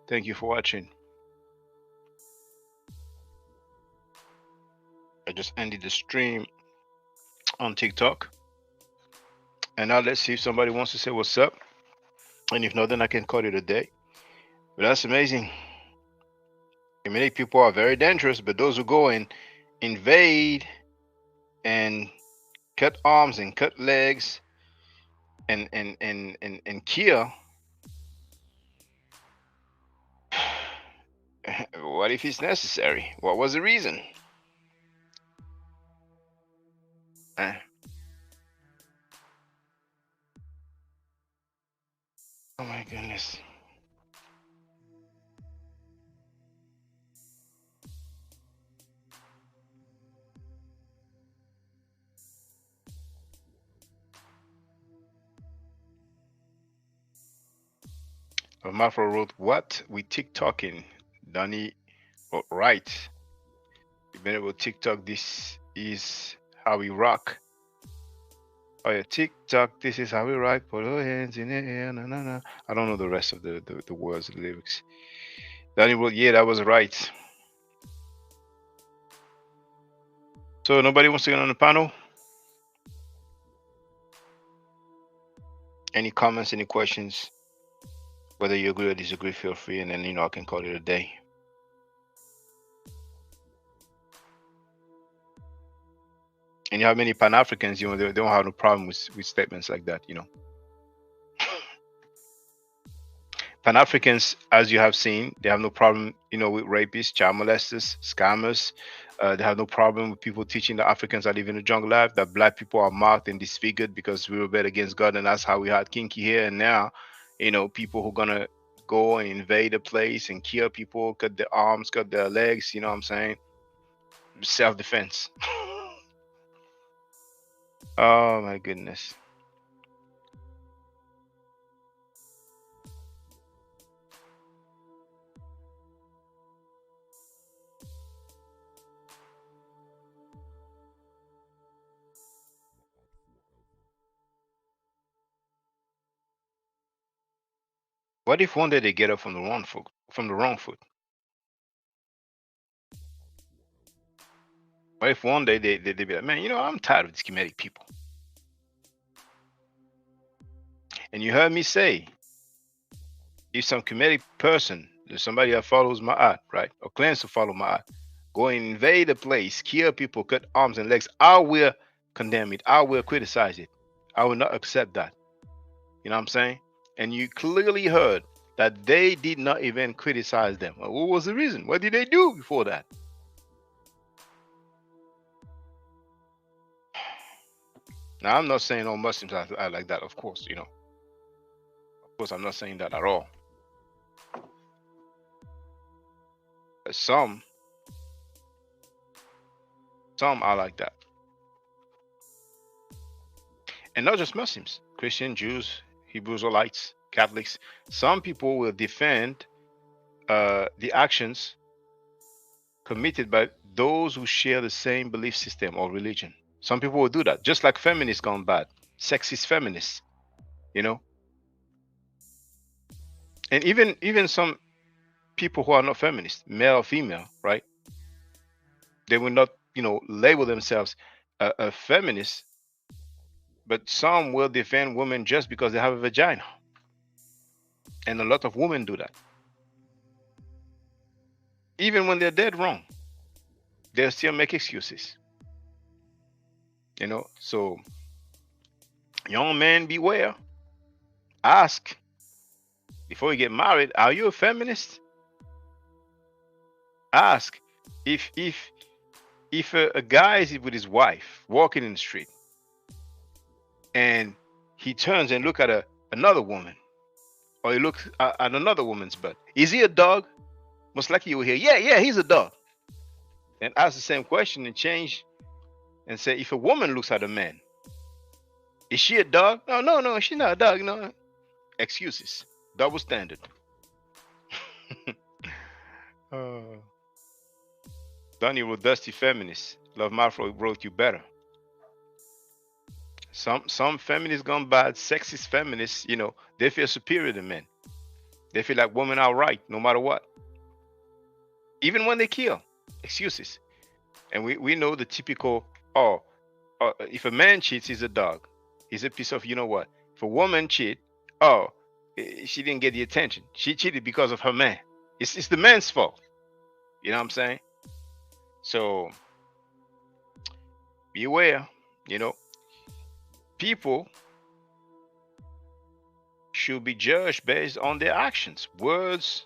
Thank you for watching. I just ended the stream on TikTok, and now let's see if somebody wants to say what's up. And if not, then I can call it a day. But that's amazing. Many people are very dangerous, but those who go and invade and cut arms and cut legs and kill, what if it's necessary? What was the reason? Oh my goodness. Mafro wrote, "What we TikToking?" Danny wrote, "Right. You've been able to TikTok. This is how we rock." Oh yeah, TikTok. This is how we rock. Put our hands in the air. Na, na, na. I don't know the rest of the words, the lyrics. Danny wrote, "Yeah, that was right." So nobody wants to get on the panel? Any comments? Any questions? Whether you agree or disagree, feel free, and then I can call it a day. And you have many Pan-Africans, they don't have no problem with statements like that, Pan-Africans, as you have seen, they have no problem, with rapists, child molesters, scammers. They have no problem with people teaching the Africans that live in the jungle life that black people are marked and disfigured because we rebelled against God, and that's how we had kinky hair. And now, people who are gonna go and invade a place and kill people, cut their arms, cut their legs, you know what I'm saying? Self-defense. Oh my goodness. What if one day they get up from the wrong foot? From the wrong foot? What if one day they be like, man, you know, I'm tired of these Kemetic people. And you heard me say, if some Kemetic person, there's somebody that follows my art, right, or claims to follow my art, go and invade a place, kill people, cut arms and legs, I will condemn it. I will criticize it. I will not accept that. You know what I'm saying? And you clearly heard that they did not even criticize them. Well, what was the reason? What did they do before that? Now, I'm not saying all Muslims are like that, of course, you know. Of course, I'm not saying that at all. But some are like that. And not just Muslims, Christian, Jews, Hebrew Israelites, Catholics. Some people will defend the actions committed by those who share the same belief system or religion. Some people will do that, just like feminists gone bad, sexist feminists, you know. And even some people who are not feminists, male or female, right? They will not, you know, label themselves a feminist, but some will defend women just because they have a vagina. And a lot of women do that. Even when they're dead wrong, they'll still make excuses. You know, so young men, beware. Ask before you get married, are you a feminist? Ask if a guy is with his wife walking in the street and he turns and look at another woman, or he looks at another woman's butt, is he a dog? Most likely you will hear, yeah, he's a dog. And ask the same question and change and say, if a woman looks at a man, is she a dog? No, she's not a dog. No, excuses, double standard. Donnie wrote, Dusty Feminist. Love Mafro wrote, you better. Some feminists gone bad, sexist feminists, you know, they feel superior to men. They feel like women are right no matter what. Even when they kill, excuses. And we know the typical, if a man cheats, he's a dog. He's a piece of, you know what? If a woman cheat, she didn't get the attention. She cheated because of her man. It's the man's fault. You know what I'm saying? So beware, you know. People should be judged based on their actions, words,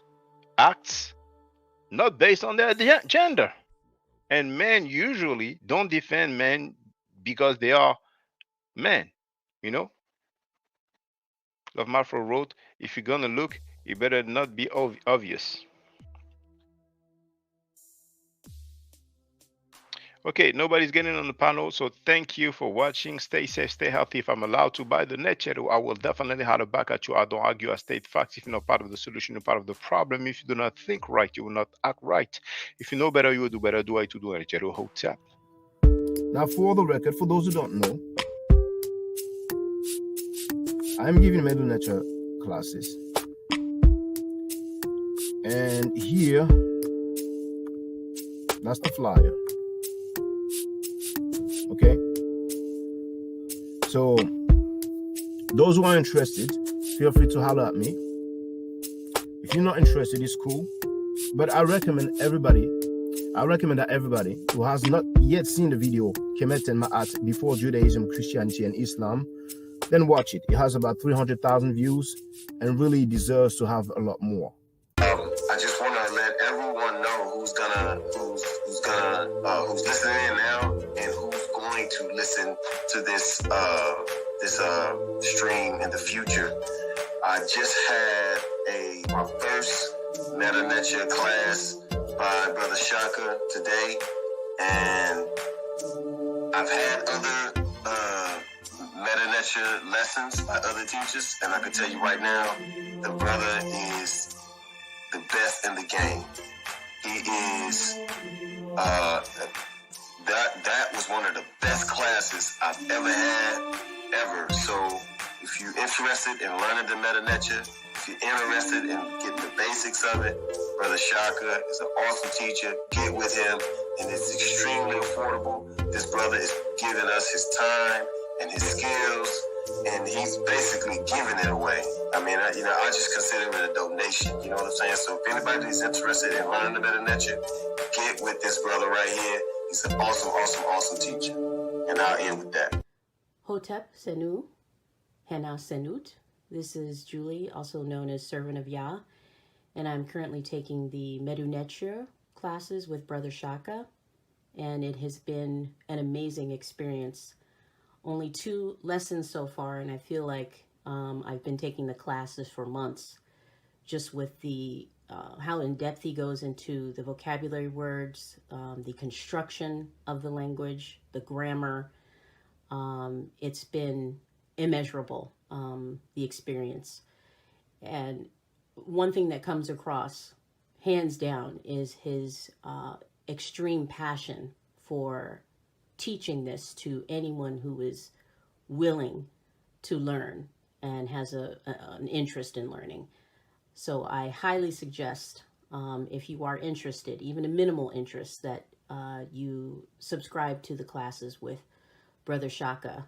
acts, not based on their gender. And men usually don't defend men because they are men, you know. Love Mafro wrote, if you're gonna look, you better not be obvious. Okay, nobody's getting on the panel, so thank you for watching. Stay safe, stay healthy. If I'm allowed to buy the net channel, I will definitely holler back at you. I don't argue, I state facts. If you're not part of the solution, you're part of the problem. If you do not think right, you will not act right. If you know better, you will do better. Do I to do it? Jero Hotel. Now, for the record, for those who don't know, I'm giving middle nature classes. And here, that's the flyer. Okay? So, those who are interested, feel free to holler at me. If you're not interested, it's cool. But I recommend that everybody who has not yet seen the video, Kemet and Ma'at, before Judaism, Christianity, and Islam, then watch it. It has about 300,000 views and really deserves to have a lot more. I just want to let everyone know who's listening now and who's going to listen to this stream in the future. I just had my first Meta Nature class by Brother Shaka today, and I've had other Meta Nature lessons by other teachers, and I can tell you right now, the brother is the best in the game. He is that was one of the best classes I've ever had, ever. So if you're interested in learning the Meta Nature, if you're interested in getting the basics of it, Brother Shaka is an awesome teacher. Get with him, and it's extremely affordable. This brother is giving us his time and his skills, and he's basically giving it away. I mean, I just consider it a donation. You know what I'm saying? So if anybody is interested in learning the Meta Nature, get with this brother right here. He's an awesome, awesome, awesome teacher. And I'll end with that. Hotep Senu, Hena Senut. This is Julie, also known as Servant of Yah, and I'm currently taking the Medu Neture classes with Brother Shaka, and it has been an amazing experience. Only 2 lessons so far, and I feel like I've been taking the classes for months, just with the how in depth he goes into the vocabulary words, the construction of the language, the grammar. It's been immeasurable, the experience. And one thing that comes across, hands down, is his extreme passion for teaching this to anyone who is willing to learn and has an interest in learning. So I highly suggest, if you are interested, even a minimal interest, that you subscribe to the classes with Brother Shaka.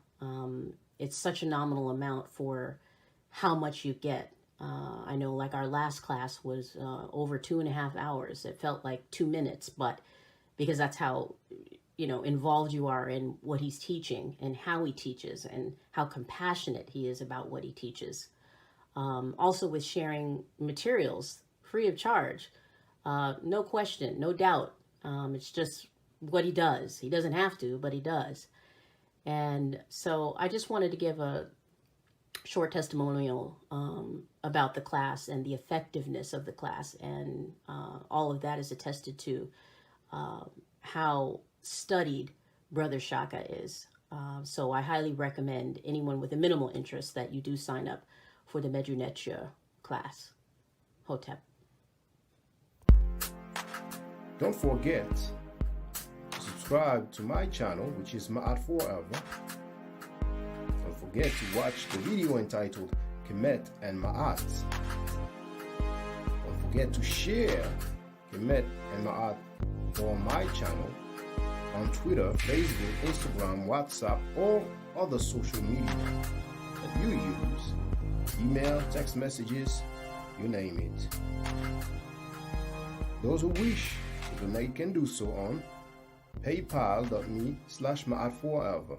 It's such a nominal amount for how much you get. I know, like, our last class was over 2.5 hours. It felt like 2 minutes, but because that's how, involved you are in what he's teaching and how he teaches and how compassionate he is about what he teaches. Also with sharing materials free of charge, no question, no doubt. It's just what he does. He doesn't have to, but he does. And so I just wanted to give a short testimonial about the class and the effectiveness of the class. And all of that is attested to how studied Brother Shaka is. So I highly recommend anyone with a minimal interest that you do sign up for the Medu Neture class. Hotep. Don't forget to subscribe to my channel, which is Ma'at Forever. Don't forget to watch the video entitled Kemet and Ma'at. Don't forget to share Kemet and Ma'at for my channel on Twitter, Facebook, Instagram, WhatsApp, or other social media that you use. Email, text messages, you name it. Those who wish to donate can do so on paypal.me/ma'atforever.